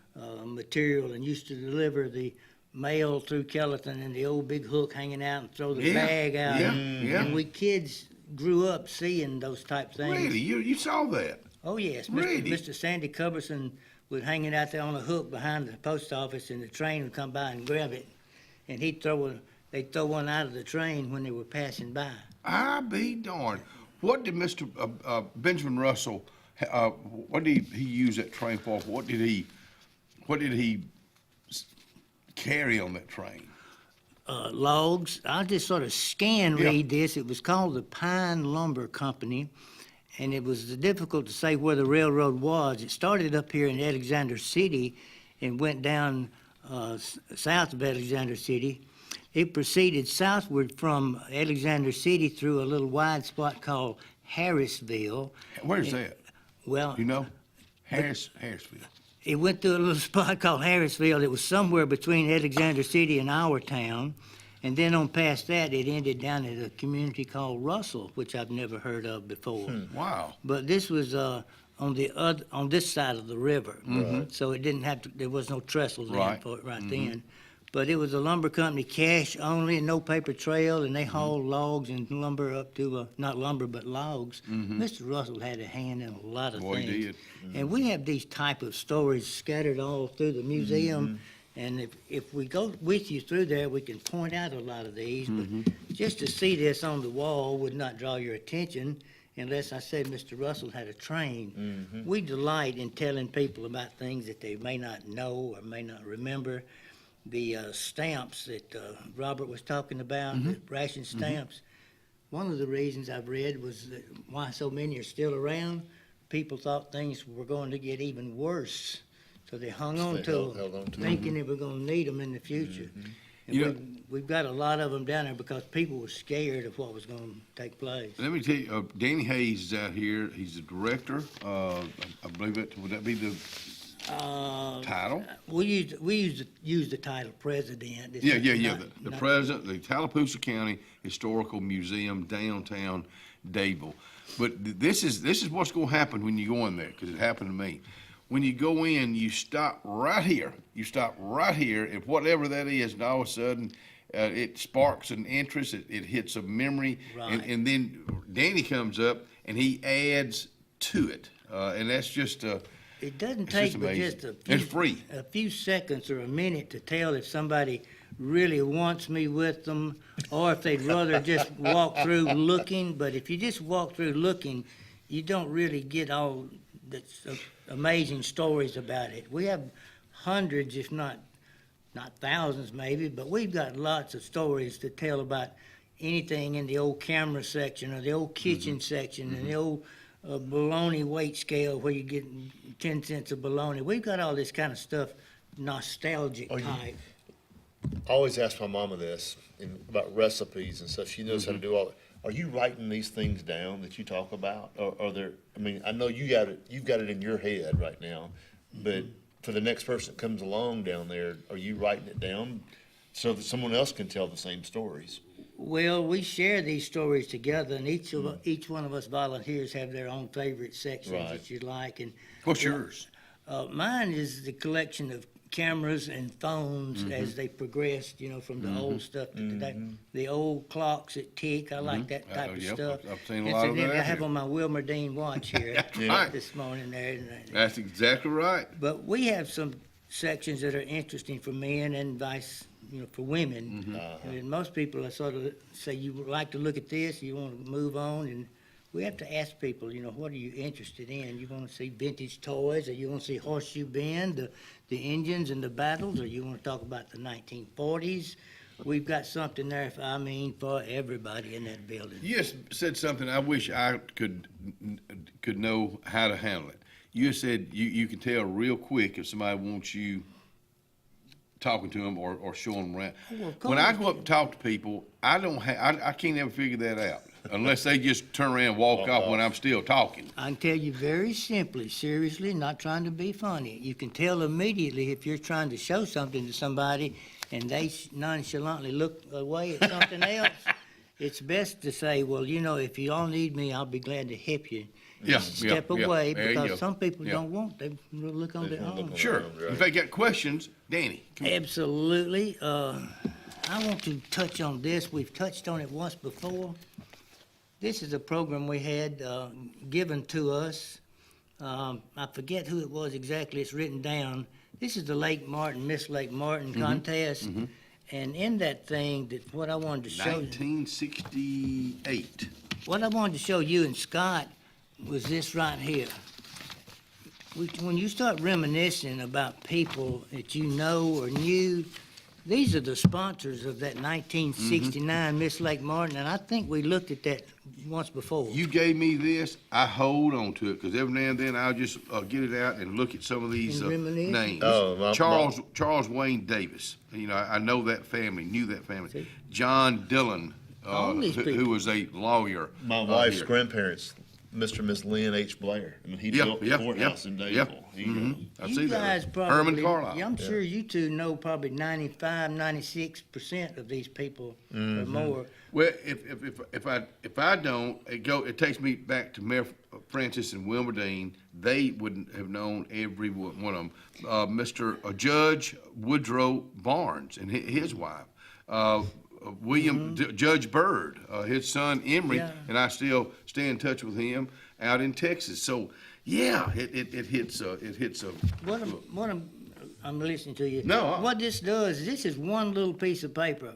material, and used to deliver the mail through Kellyton and the old big hook hanging out and throw the bag out. And we kids grew up seeing those type things. Really? You saw that? Oh, yes. Really? Mr. Sandy Culberson was hanging out there on a hook behind the post office, and the train would come by and grab it, and they'd throw one out of the train when they were passing by. I be darned. What did Mr. Benjamin Russell, what did he use that train for? What did he carry on that train? Logs. I'll just sort of read this. It was called the Pine Lumber Company, and it was difficult to say where the railroad was. It started up here in Alexander City and went down south of Alexander City. It proceeded southward from Alexander City through a little wide spot called Harrisville. Where's that? Well, you know, Harrisville. It went through a little spot called Harrisville. It was somewhere between Alexander City and our town. And then on past that, it ended down at a community called Russell, which I've never heard of before. Wow. But this was on this side of the river. So it didn't have to, there was no trestles in for it then. But it was a lumber company, cash only, and no paper trail, and they hauled logs and lumber up to, not lumber, but logs. Mr. Russell had a hand in a lot of things. He did. And we have these type of stories scattered all through the museum, and if we go with you through there, we can point out a lot of these, but just to see this on the wall would not draw your attention. unless I said Mr. Russell had a train. Mm-hmm. We delight in telling people about things that they may not know or may not remember. The stamps that Robert was talking about, the ration stamps. One of the reasons I've read was that why so many are still around. People thought things were going to get even worse, so they hung on to them, thinking they were going to need them in the future. And we've got a lot of them down there because people were scared of what was going to take place. Let me tell you, Danny Hayes is out here. He's the director. I believe it. Would that be the title? We use the title president. It's The president of the Tallapoosa County Historical Museum, downtown Dadeville. But this is what's going to happen when you go in there, because it happened to me. When you go in, you stop right here. You stop right here, and whatever that is, and all of a sudden, it sparks an interest. It hits a memory, Right. and then Danny comes up and he adds to it, and that's just It doesn't it's take just but amazing. just It's free. a few seconds or a minute to tell if somebody really wants me with them or if they'd rather just walk through looking. But if you just walk through looking, you don't really get all the amazing stories about it. We have hundreds, if not thousands maybe, but we've got lots of stories to tell about anything in the old camera section or the old kitchen section and the old bologna weight scale where you get 10 cents of bologna. We've got all this kind of stuff, nostalgic type. I always ask my mama this about recipes and stuff. She knows how to do all it. Are you writing these things down that you talk about? Or are there, I mean, I know you've got it in your head right now, but for the next person that comes along down there, are you writing it down so that someone else can tell the same stories? Well, we share these stories together, and each one of us volunteers have their own favorite sections Right. that you like. And What's yours? Mine is the collection of cameras and phones as they progressed, from the old stuff to the old clocks that tick. I like that type of stuff. I've seen a lot of that. I have here. on my Wilmer Dean watch here Right. this morning there. That's exactly right. But we have some sections that are interesting for men and for women. And most people are sort of say, you would like to look at this, you want to move on, and we have to ask people, what are you interested in? You want to see vintage toys, or you want to see Horseshoe Bend, the engines and the battles, or you want to talk about the 1940s? We've got something there, for everybody in that building. You just said something I wish I could know how to handle it. You said you can tell real quick if somebody wants you talking to them or showing them around. When I go up and talk to people, I can't ever figure that out unless they just turn around and walk off when I'm still talking. I can tell you very simply, seriously, not trying to be funny. You can tell immediately if you're trying to show something to somebody and they nonchalantly look away at something else. It's best to say, well, if you all need me, I'll be glad to help you. Step away because some people don't want. They look on their own. Sure. If they got questions, Danny. Absolutely. I want to touch on this. We've touched on it once before. This is a program we had given to us. I forget who it was exactly. It's written down. This is the Miss Lake Martin contest. And in that thing, what I wanted to show 1968. What I wanted to show you and Scott was this right here. When you start reminiscing about people that you know or knew, these are the sponsors of that 1969 Miss Lake Martin, and I think we looked at that once before. You gave me this. I hold on to it because every now and then I'll just get it out and look at some of these names. Charles Wayne Davis. I know that family, knew that family. See? John Dillon, who was a lawyer. My wife's grandparents, Mr. and Miss Lynn H. Blair. I mean, he built the courthouse in Dadeville. I You see guys that. probably, Herman Carlisle. I'm sure you two know probably 95, 96% of these people or more. Well, if I don't, it takes me back to Mayor Francis and Wilmer Dean. They wouldn't have known every one of them. Mr. Judge Woodrow Barnes and his wife. William Judge Byrd, his son Emory, and I still stay in touch with him out in Texas. So yeah, it hits a. I'm listening to you. No. What this does, this is one little piece of paper.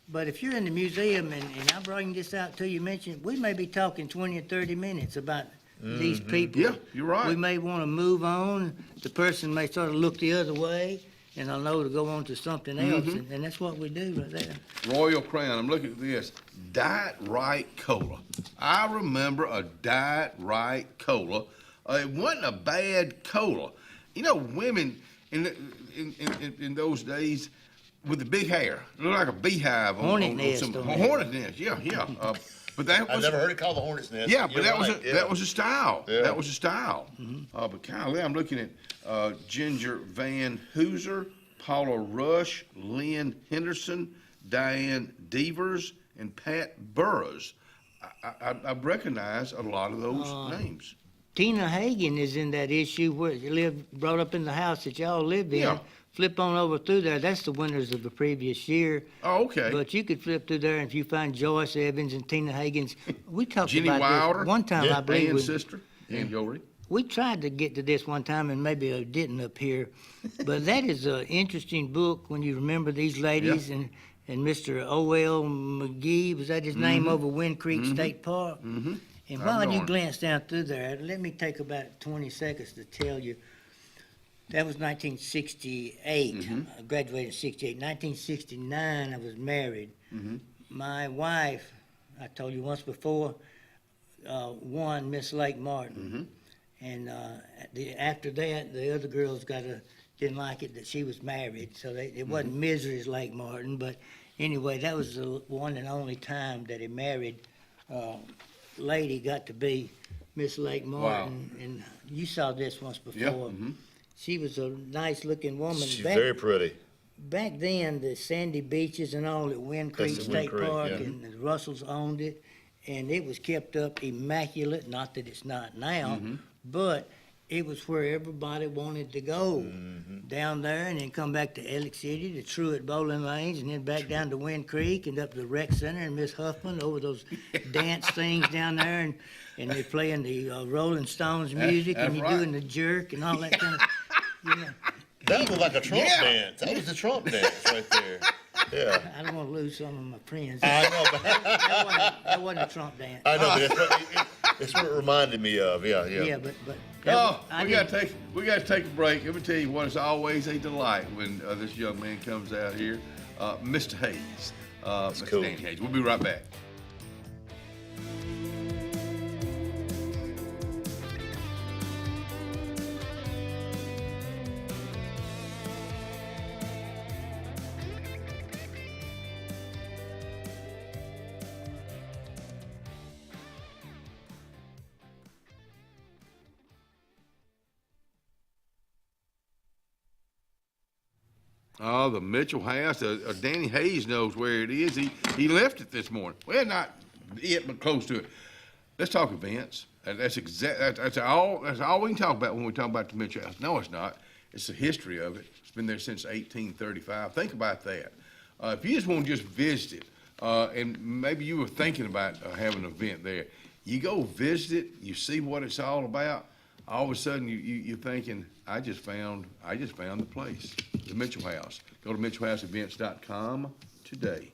But if you're in the museum and I bring this out to you, we may be talking 20 or 30 minutes about these people. Yeah, you're right. We may want to move on. The person may sort of look the other way, and I'll know to go on to something else, and that's what we do right there. Royal Crown, I'm looking at this. Diet Right Cola. I remember a Diet Right Cola. It wasn't a bad cola. You know, women in those days with the big hair, it looked like a beehive. Hornet nest. Hornet nest, yeah. But that was, I've never heard it called the hornet's nest. yeah, but You're that right, that was a style. Yeah. That was a style. But golly, I'm looking at Ginger Van Hooser, Paula Rush, Lynn Henderson, Diane Devers, and Pat Burrows. I recognize a lot of those names. Tina Hagen is in that issue where you brought up in the house that y'all live in. Yeah. Flip on over through there. That's the winners of the previous year. Oh, okay. But you could flip through there, and if you find Joyce Evans and Tina Hagen's, we talked Jenny about Wilder, this one time. I believe Ann's sister, Ann Yory. we tried to get to this one time, and maybe I didn't up here. But that is an interesting book when you remember these ladies and Mr. O.L. McGee, was that his name, over Wind Creek State Park? And while you glance down through there, let me take about 20 seconds to tell you. That was 1968. I graduated in 68. 1969, I was married. My wife, I told you once before, won Miss Lake Martin. And after that, the other girls didn't like it that she was married, so it wasn't Mrs. Lake Martin. But anyway, that was the one and only time that a married lady got to be Miss Lake Martin. Wow. And you saw this once before. She was a nice-looking woman. She's very pretty. Back then, the sandy beaches and all at Wind Creek State Park, and the Russells owned it, and it was kept up immaculate. Not that it's not now, but it was where everybody wanted to go. Down there, and then come back to Ellick City, to Truett Bowling Lanes, and then back down to Wind Creek and up to the Rec Center and Miss Huffman over those dance things down there, and they're playing the Rolling Stones music, and you're doing the jerk and all that kind of. That was like a Trump dance. That was the Trump dance right there. Yeah. I don't want to lose some of my friends. I know, but that wasn't a Trump dance. I know, but that's what it reminded me of. Yeah. Yeah, but we got to take a break. Let me tell you what is always a delight when this young man comes out here, Mr. Hayes, Mr. Cool. Danny Hayes. We'll be right back. Oh, the Mitchell house. Danny Hayes knows where it is. He left it this morning. Well, not it, but close to it. Let's talk events. That's all we can talk about when we talk about the Mitchell house. No, it's not. It's the history of it. It's been there since 1835. Think about that. If you just want to just visit it, and maybe you were thinking about having an event there, you go visit it. You see what it's all about. All of a sudden, you're thinking, I just found the place, the Mitchell House. Go to MitchellHouseEvents.com today.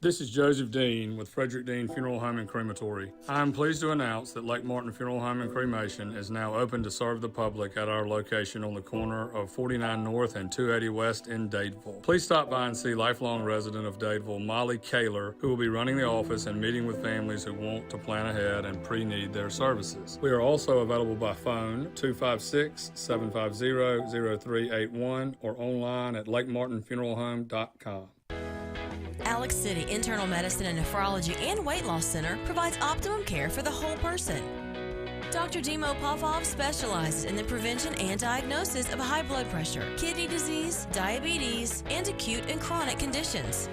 This is Joseph Dean with Frederick Dean Funeral Home and Crematory. I am pleased to announce that Lake Martin Funeral Home and Cremation is now open to serve the public at our location on the corner of 49 North and 280 West in Dadeville. Please stop by and see lifelong resident of Dadeville, Molly Kaler, who will be running the office and meeting with families who want to plan ahead and pre-need their services. We are also available by phone, 256-750-0381, or online at lakemartinfuneralhome.com. Alex City Internal Medicine and Nephrology and Weight Loss Center provides optimum care for the whole person. Dr. Dimo Popov specializes in the prevention and diagnosis of high blood pressure, kidney disease, diabetes, and acute and chronic conditions.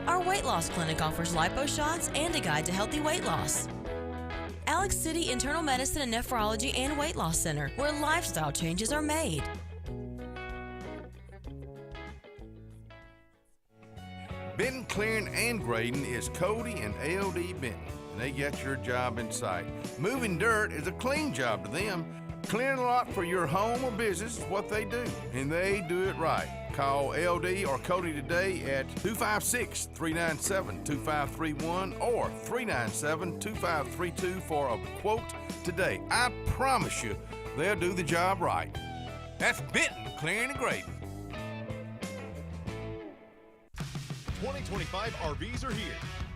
Our weight loss clinic offers lipo shots and a guide to healthy weight loss. Alex City Internal Medicine and Nephrology and Weight Loss Center, where lifestyle changes are made. Benton, clearing, and grading is Cody and LD Benton, and they got your job in sight. Moving dirt is a clean job to them. Clearing a lot for your home or business is what they do, and they do it right. Call LD or Cody today at 256-397-2531 or 397-2532 for a quote today. I promise you, they'll do the job right. That's Benton Clearing and Grading. 2025 RVs are here.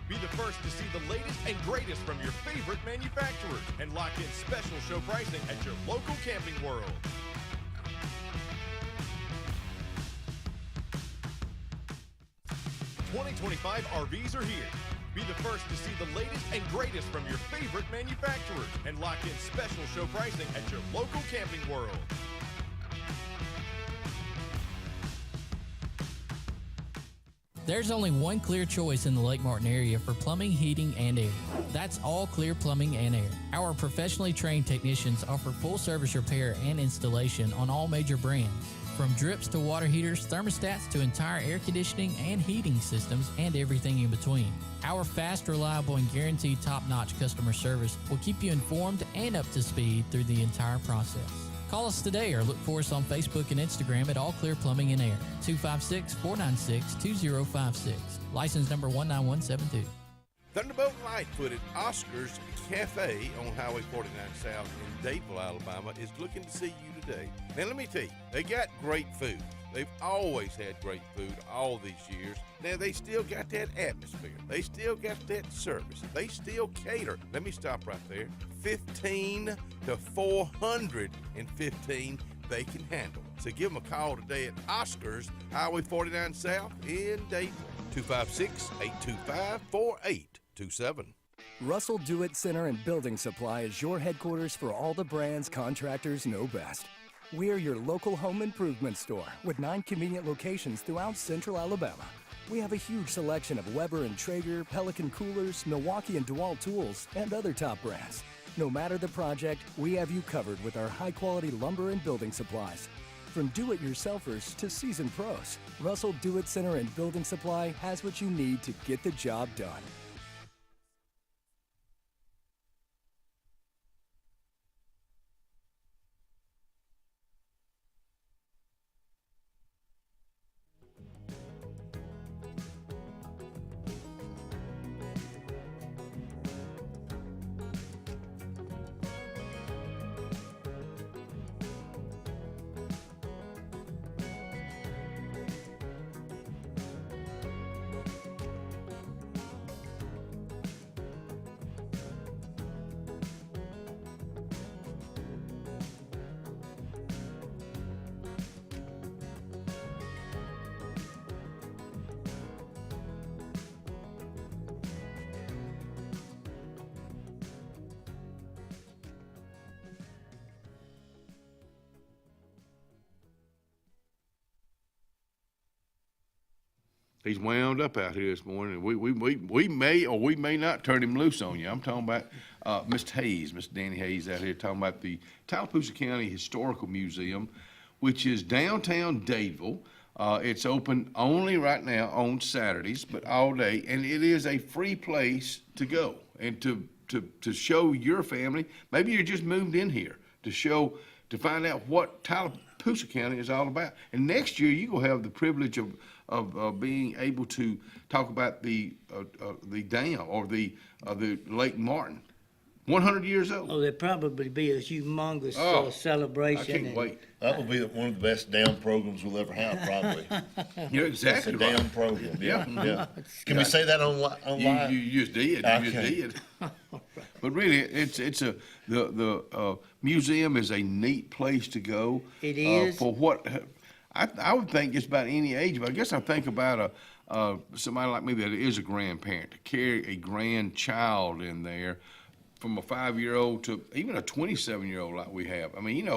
Be the first to see the latest and greatest from your favorite manufacturers and lock in special show pricing at your local Camping World. '25 RVs are here. Be the first to see the latest and greatest from your favorite manufacturers and lock in special show pricing at your local Camping World. There's only one clear choice in the Lake Martin area for plumbing, heating, and air. That's All Clear Plumbing and Air. Our professionally trained technicians offer full service repair and installation on all major brands. From drips to water heaters, thermostats to entire air conditioning and heating systems, and everything in between. Our fast, reliable, and guaranteed top-notch customer service will keep you informed and up to speed through the entire process. Call us today or look for us on Facebook and Instagram at All Clear Plumbing and Air, 256-496-2056. License number 19172. Thunderbolt and Lightfoot at Oscar's Cafe on Highway 49 South in Dadeville, Alabama is looking to see you today. Now let me tell you, they got great food. They've always had great food all these years. Now they still got that atmosphere. They still got that service. They still cater. Let me stop right there. 15 to 415 they can handle. So give them a call today at Oscar's Highway 49 South in Dadeville. 256-825-4827. Russell Do-It Center and Building Supply is your headquarters for all the brands contractors know best. We're your local home improvement store with 9 convenient locations throughout central Alabama. We have a huge selection of Weber and Traeger, Pelican coolers, Milwaukee and DeWalt tools, and other top brands. No matter the project, we have you covered with our high-quality lumber and building supplies. From do-it-yourselfers to seasoned pros, Russell Do-It Center and Building Supply has what you need to get the job done. He's wound up out here this morning. We may or we may not turn him loose on you. I'm talking about Mr. Hayes, Mr. Danny Hayes out here talking about the Tallapoosa County Historical Museum, which is downtown Dadeville. It's open only right now on Saturdays, but all day, and it is a free place to go and to show your family. Maybe you just moved in here to find out what Tallapoosa County is all about. And next year you will have the privilege of being able to talk about the dam or the Lake Martin. 100 years old. Oh, there'll probably be a humongous celebration. I can't wait. That will be one of the best dam programs we'll ever have, probably. You're exactly right. It's a dam program. Yeah. Can we say that on live? You just did. Okay. You just did. But really, the museum is a neat place to go. It is. For what I would think just about any age, but I guess I think about somebody like me that is a grandparent, to carry a grandchild in there from a 5-year-old to even a 27-year-old like we have. I mean,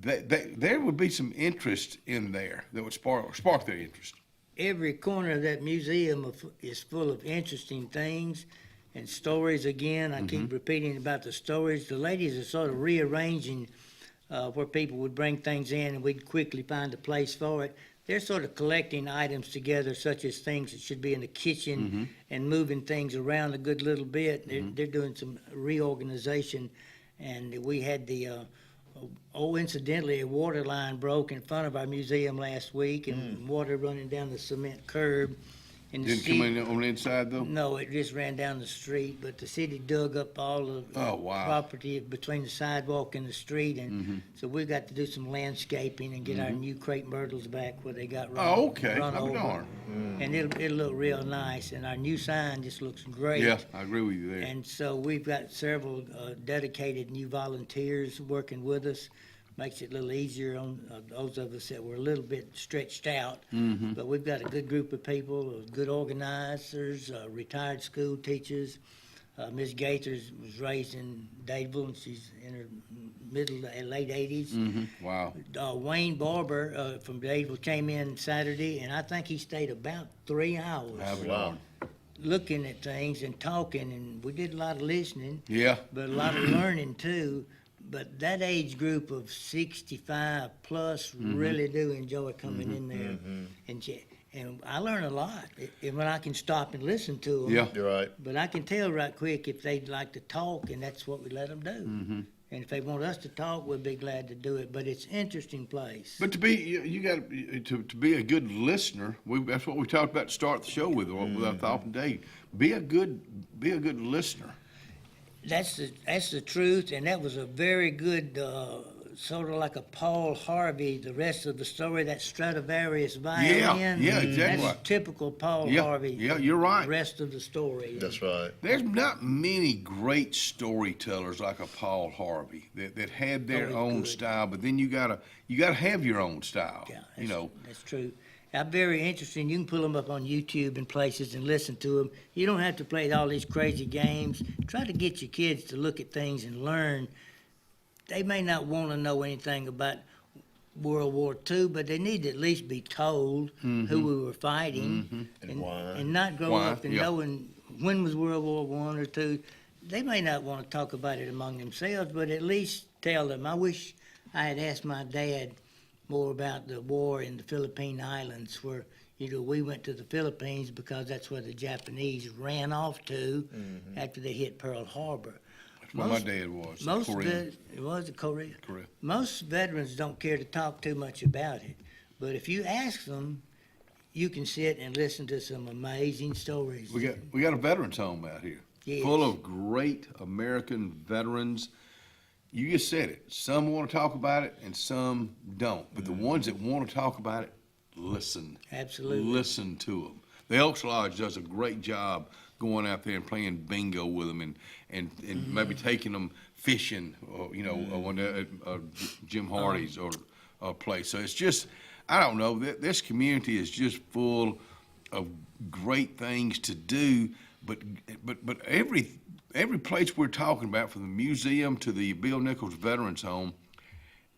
there would be some interest in there that would spark their interest. Every corner of that museum is full of interesting things and stories. Again, I keep repeating about the stories. The ladies are sort of rearranging where people would bring things in and we'd quickly find a place for it. They're sort of collecting items together, such as things that should be in the kitchen and moving things around a good little bit. They're doing some reorganization, and we had the Incidentally, a water line broke in front of our museum last week, and water running down the cement curb. And the Didn't come in on the inside though? No, it just ran down the street, but the city dug up all of the property between the sidewalk and the street, and so we've got to do some landscaping and get our new crepe myrtles back where they got run, run I'll be over. darned. And it'll look real nice, and our new sign just looks great. Yeah, I agree with you there. And so we've got several dedicated new volunteers working with us. Makes it a little easier on those of us that were a little bit stretched out. But we've got a good group of people, good organizers, retired school teachers. Ms. Gaithers was raised in Dadeville, and she's in her late 80s. Wow. Wayne Barber from Dadeville came in Saturday, and I think he stayed about 3 hours. Looking at things and talking, and we did a lot of listening. Yeah. But a lot of learning too. But that age group of 65 plus really do enjoy coming in there, and I learn a lot. And when I can stop and listen to them, Yeah. You're right. But I can tell right quick if they'd like to talk, and that's what we let them do. And if they want us to talk, we'll be glad to do it. But it's an interesting place. But to be, you got to be a good listener. That's what we talked about to start the show with our thought and date. Be a good listener. That's the truth, and that was a very good, sort of like a Paul Harvey, the rest of the story, that Stradivarius violin. Yeah, exactly. That's typical Paul Harvey. Yeah, you're right. The rest of the story. That's right. There's not many great storytellers like a Paul Harvey that had their own style, but then you gotta have your own style. Yeah, that's true. I'm very interesting. You can pull them up on YouTube and places and listen to them. You don't have to play all these crazy games. Try to get your kids to look at things and learn. They may not want to know anything about World War II, but they need to at least be told who we were fighting And why. and not grow up and knowing when was World War I or II. They may not want to talk about it among themselves, but at least tell them. I wish I had asked my dad more about the war in the Philippine Islands, where we went to the Philippines because that's where the Japanese ran off to after they hit Pearl Harbor. That's where my dad was. It was Korea. Most veterans don't care to talk too much about it, but if you ask them, you can sit and listen to some amazing stories. We got a veterans home out here, full of great American veterans. You just said it. Some want to talk about it and some don't. But the ones that want to talk about it, listen. Absolutely. Listen to them. The Elks Lodge does a great job going out there and playing bingo with them and maybe taking them fishing, or, Jim Hardy's or a place. So it's just, I don't know, this community is just full of great things to do, but every place we're talking about, from the museum to the Bill Nichols Veterans Home,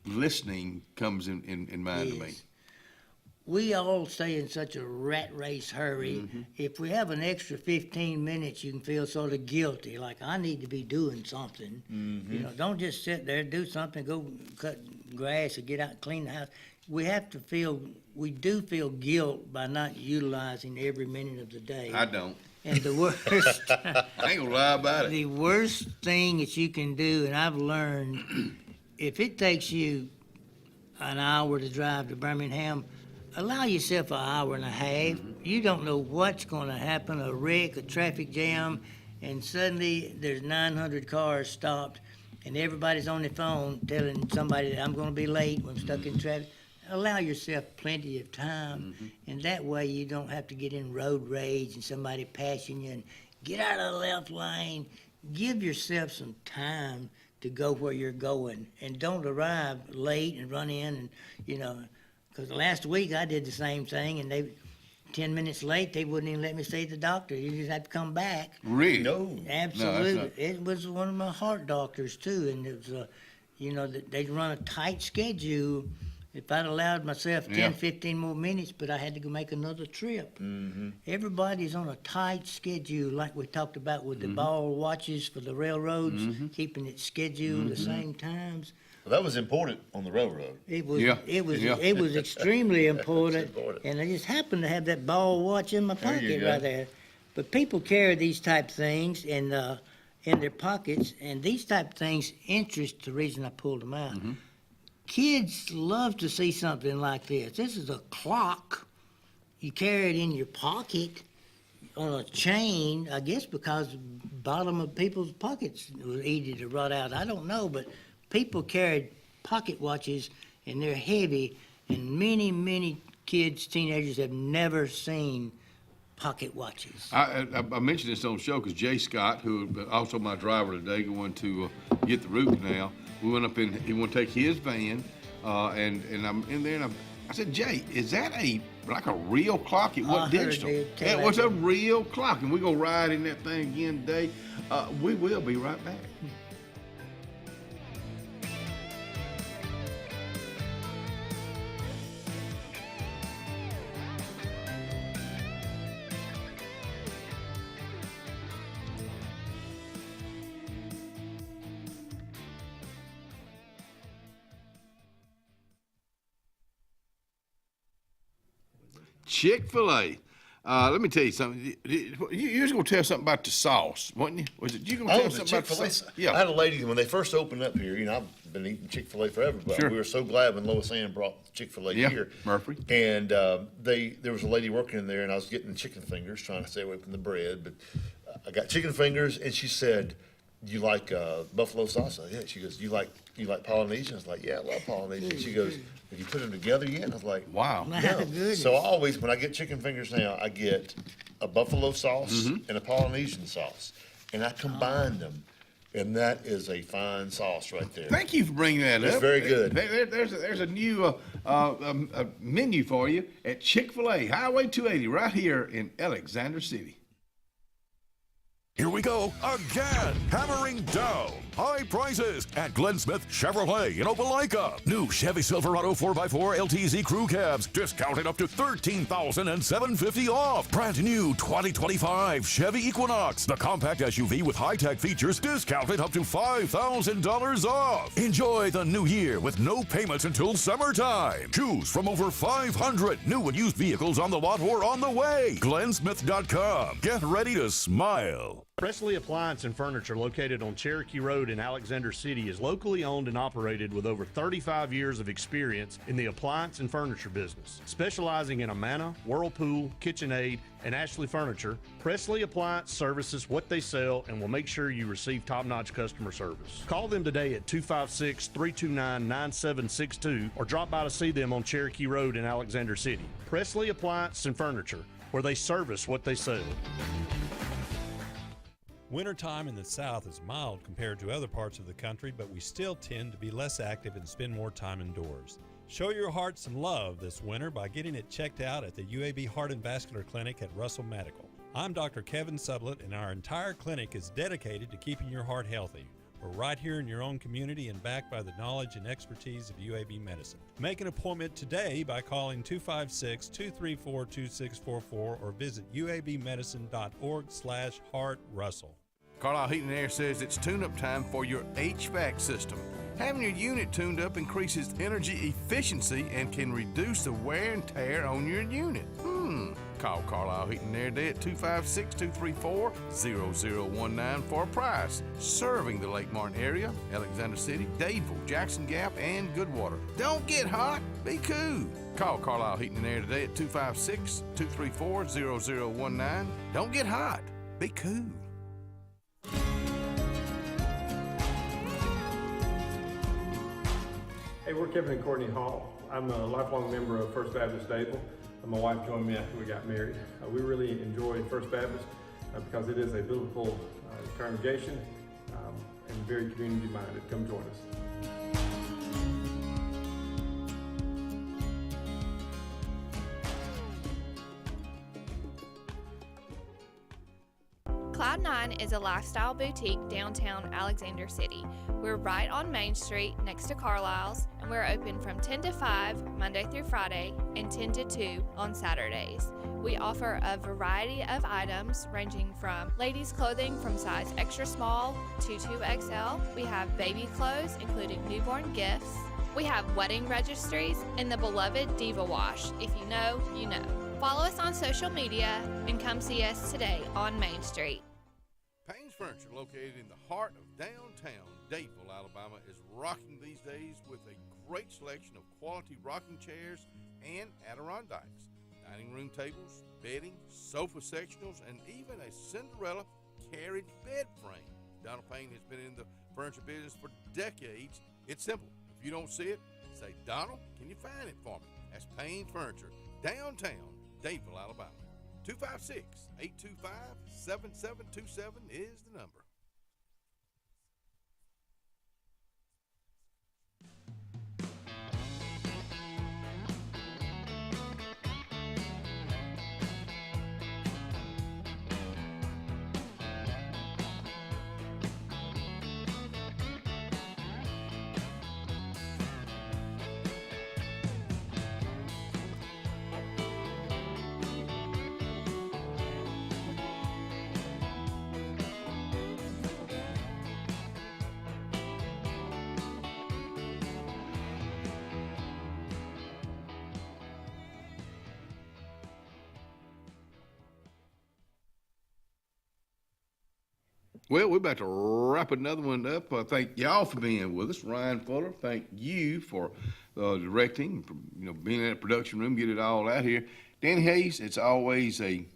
listening comes in mind to me. We all stay in such a rat race hurry. If we have an extra 15 minutes, you can feel sort of guilty, like I need to be doing something. Don't just sit there, do something, go cut grass or get out and clean the house. We do feel guilt by not utilizing every minute of the day. I don't. And the worst, I ain't gonna lie about it. The worst thing that you can do, and I've learned, if it takes you an hour to drive to Birmingham, allow yourself an hour and a half. You don't know what's going to happen, a wreck, a traffic jam, and suddenly there's 900 cars stopped, and everybody's on their phone telling somebody that I'm going to be late when I'm stuck in traffic. Allow yourself plenty of time, and that way you don't have to get in road rage and somebody passing you and get out of the left lane. Give yourself some time to go where you're going, and don't arrive late and run in and, because last week I did the same thing, and 10 minutes late, they wouldn't even let me see the doctor. You just have to come back. Really? No. Absolutely. It was one of my heart doctors, too, and it was, they'd run a tight schedule. If I'd allowed myself 10, 15 more minutes, but I had to go make another trip. Everybody's on a tight schedule, like we talked about with the ball watches for the railroads, keeping it scheduled the same times. Well, that was important on the railroad. It was extremely important, and I just happened to have that ball watch in my pocket right there. But people carry these type things in their pockets, and these type of things interest the reason I pulled them out. kids love to see something like this. This is a clock. You carry it in your pocket on a chain, I guess because the bottom of people's pockets was easy to rot out. I don't know, but people carried pocket watches, and they're heavy, and many, many kids, teenagers have never seen pocket watches. I mentioned this on the show because Jay Scott, who also my driver today, going to get the root canal, we went up in, he want to take his van, and I'm in there, and I said, Jay, is that like a real clock? It wasn't digital. It was a real clock, and we're going to ride in that thing again today. We will be right back. Chick-fil-A. Let me tell you something. You was going to tell something about the sauce, wasn't you? Was it you going to tell something about the sauce? Yeah. I had a lady, when they first opened up here, I've been eating Chick-fil-A forever, but we were so glad when Lois Ann brought Chick-fil-A here. Murphy. And there was a lady working in there, and I was getting chicken fingers, trying to stay away from the bread, but I got chicken fingers, and she said, you like buffalo sauce? Yeah. She goes, you like Polynesian? I was like, yeah, I love Polynesian. She goes, have you put them together yet? And I was like, wow. No. So I always, when I get chicken fingers now, I get a buffalo sauce and a Polynesian sauce, and I combine them, and that is a fine sauce right there. Thank you for bringing that up. It's very good. There's a new menu for you at Chick-fil-A, Highway 280, right here in Alexander City. Here we go again, hammering down high prices at Glenn Smith Chevrolet in Opelika. New Chevy Silverado 4x4 LTZ crew cabs discounted up to $13,750 off. Brand new 2025 Chevy Equinox, the compact SUV with high-tech features, discounted up to $5,000 off. Enjoy the new year with no payments until summertime. Choose from over 500 new and used vehicles on the lot or on the way. GlennSmith.com. Get ready to smile. Presley Appliance and Furniture, located on Cherokee Road in Alexander City, is locally owned and operated with over 35 years of experience in the appliance and furniture business. Specializing in Amana, Whirlpool, KitchenAid, and Ashley Furniture, Presley Appliance services what they sell and will make sure you receive top-notch customer service. Call them today at 256-329-9762 or drop by to see them on Cherokee Road in Alexander City. Presley Appliance and Furniture, where they service what they sell. Wintertime in the South is mild compared to other parts of the country, but we still tend to be less active and spend more time indoors. Show your heart some love this winter by getting it checked out at the UAB Heart and Vascular Clinic at Russell Medical. I'm Dr. Kevin Sublett, and our entire clinic is dedicated to keeping your heart healthy. We're right here in your own community and backed by the knowledge and expertise of UAB Medicine. Make an appointment today by calling 256-234-2644 or visit uabmedicine.org/heartrussell. Carlisle Heating and Air says it's tune-up time for your HVAC system. Having your unit tuned up increases energy efficiency and can reduce the wear and tear on your unit. Call Carlisle Heating and Air today at 256-234-0019 for a price. Serving the Lake Martin area, Alexander City, Dadeville, Jackson Gap, and Goodwater. Don't get hot, be cool. Call Carlisle Heating and Air today at 256-234-0019. Don't get hot, be cool. Hey, we're Kevin and Courtney Hall. I'm a lifelong member of First Baptist Dadeville. My wife joined me after we got married. We really enjoyed First Baptist because it is a biblical congregation and very community-minded. Come join us. Cloud9 is a lifestyle boutique downtown Alexander City. We're right on Main Street next to Carlisle's, and we're open from 10 to 5 Monday through Friday and 10 to 2 on Saturdays. We offer a variety of items ranging from ladies' clothing from size extra small to 2XL. We have baby clothes including newborn gifts. We have wedding registries and the beloved Diva Wash. If you know, you know. Follow us on social media and come see us today on Main Street. Payne's Furniture, located in the heart of downtown Dadeville, Alabama, is rocking these days with a great selection of quality rocking chairs and Adirondacks, dining room tables, bedding, sofa sectionals, and even a Cinderella carriage bed frame. Donald Payne has been in the furniture business for decades. It's simple. If you don't see it, say, Donald, can you find it for me? That's Payne Furniture, downtown Dadeville, Alabama. 256-825-7727 is the number. Well, we're about to wrap another one up. Thank y'all for being with us. Ryan Fuller, thank you for directing, being in that production room, get it all out here. Danny Hayes, it's always a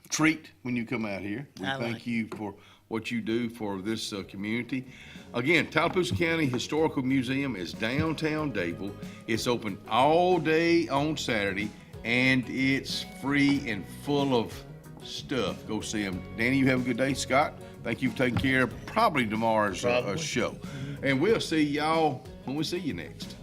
treat when you come out here. We thank you for what you do for this community. Again, Tallapoosa County Historical Museum is downtown Dadeville. It's open all day on Saturday, and it's free and full of stuff. Go see them. Danny, you have a good day. Scott, thank you for taking care of probably tomorrow's show. And we'll see y'all when we see you next.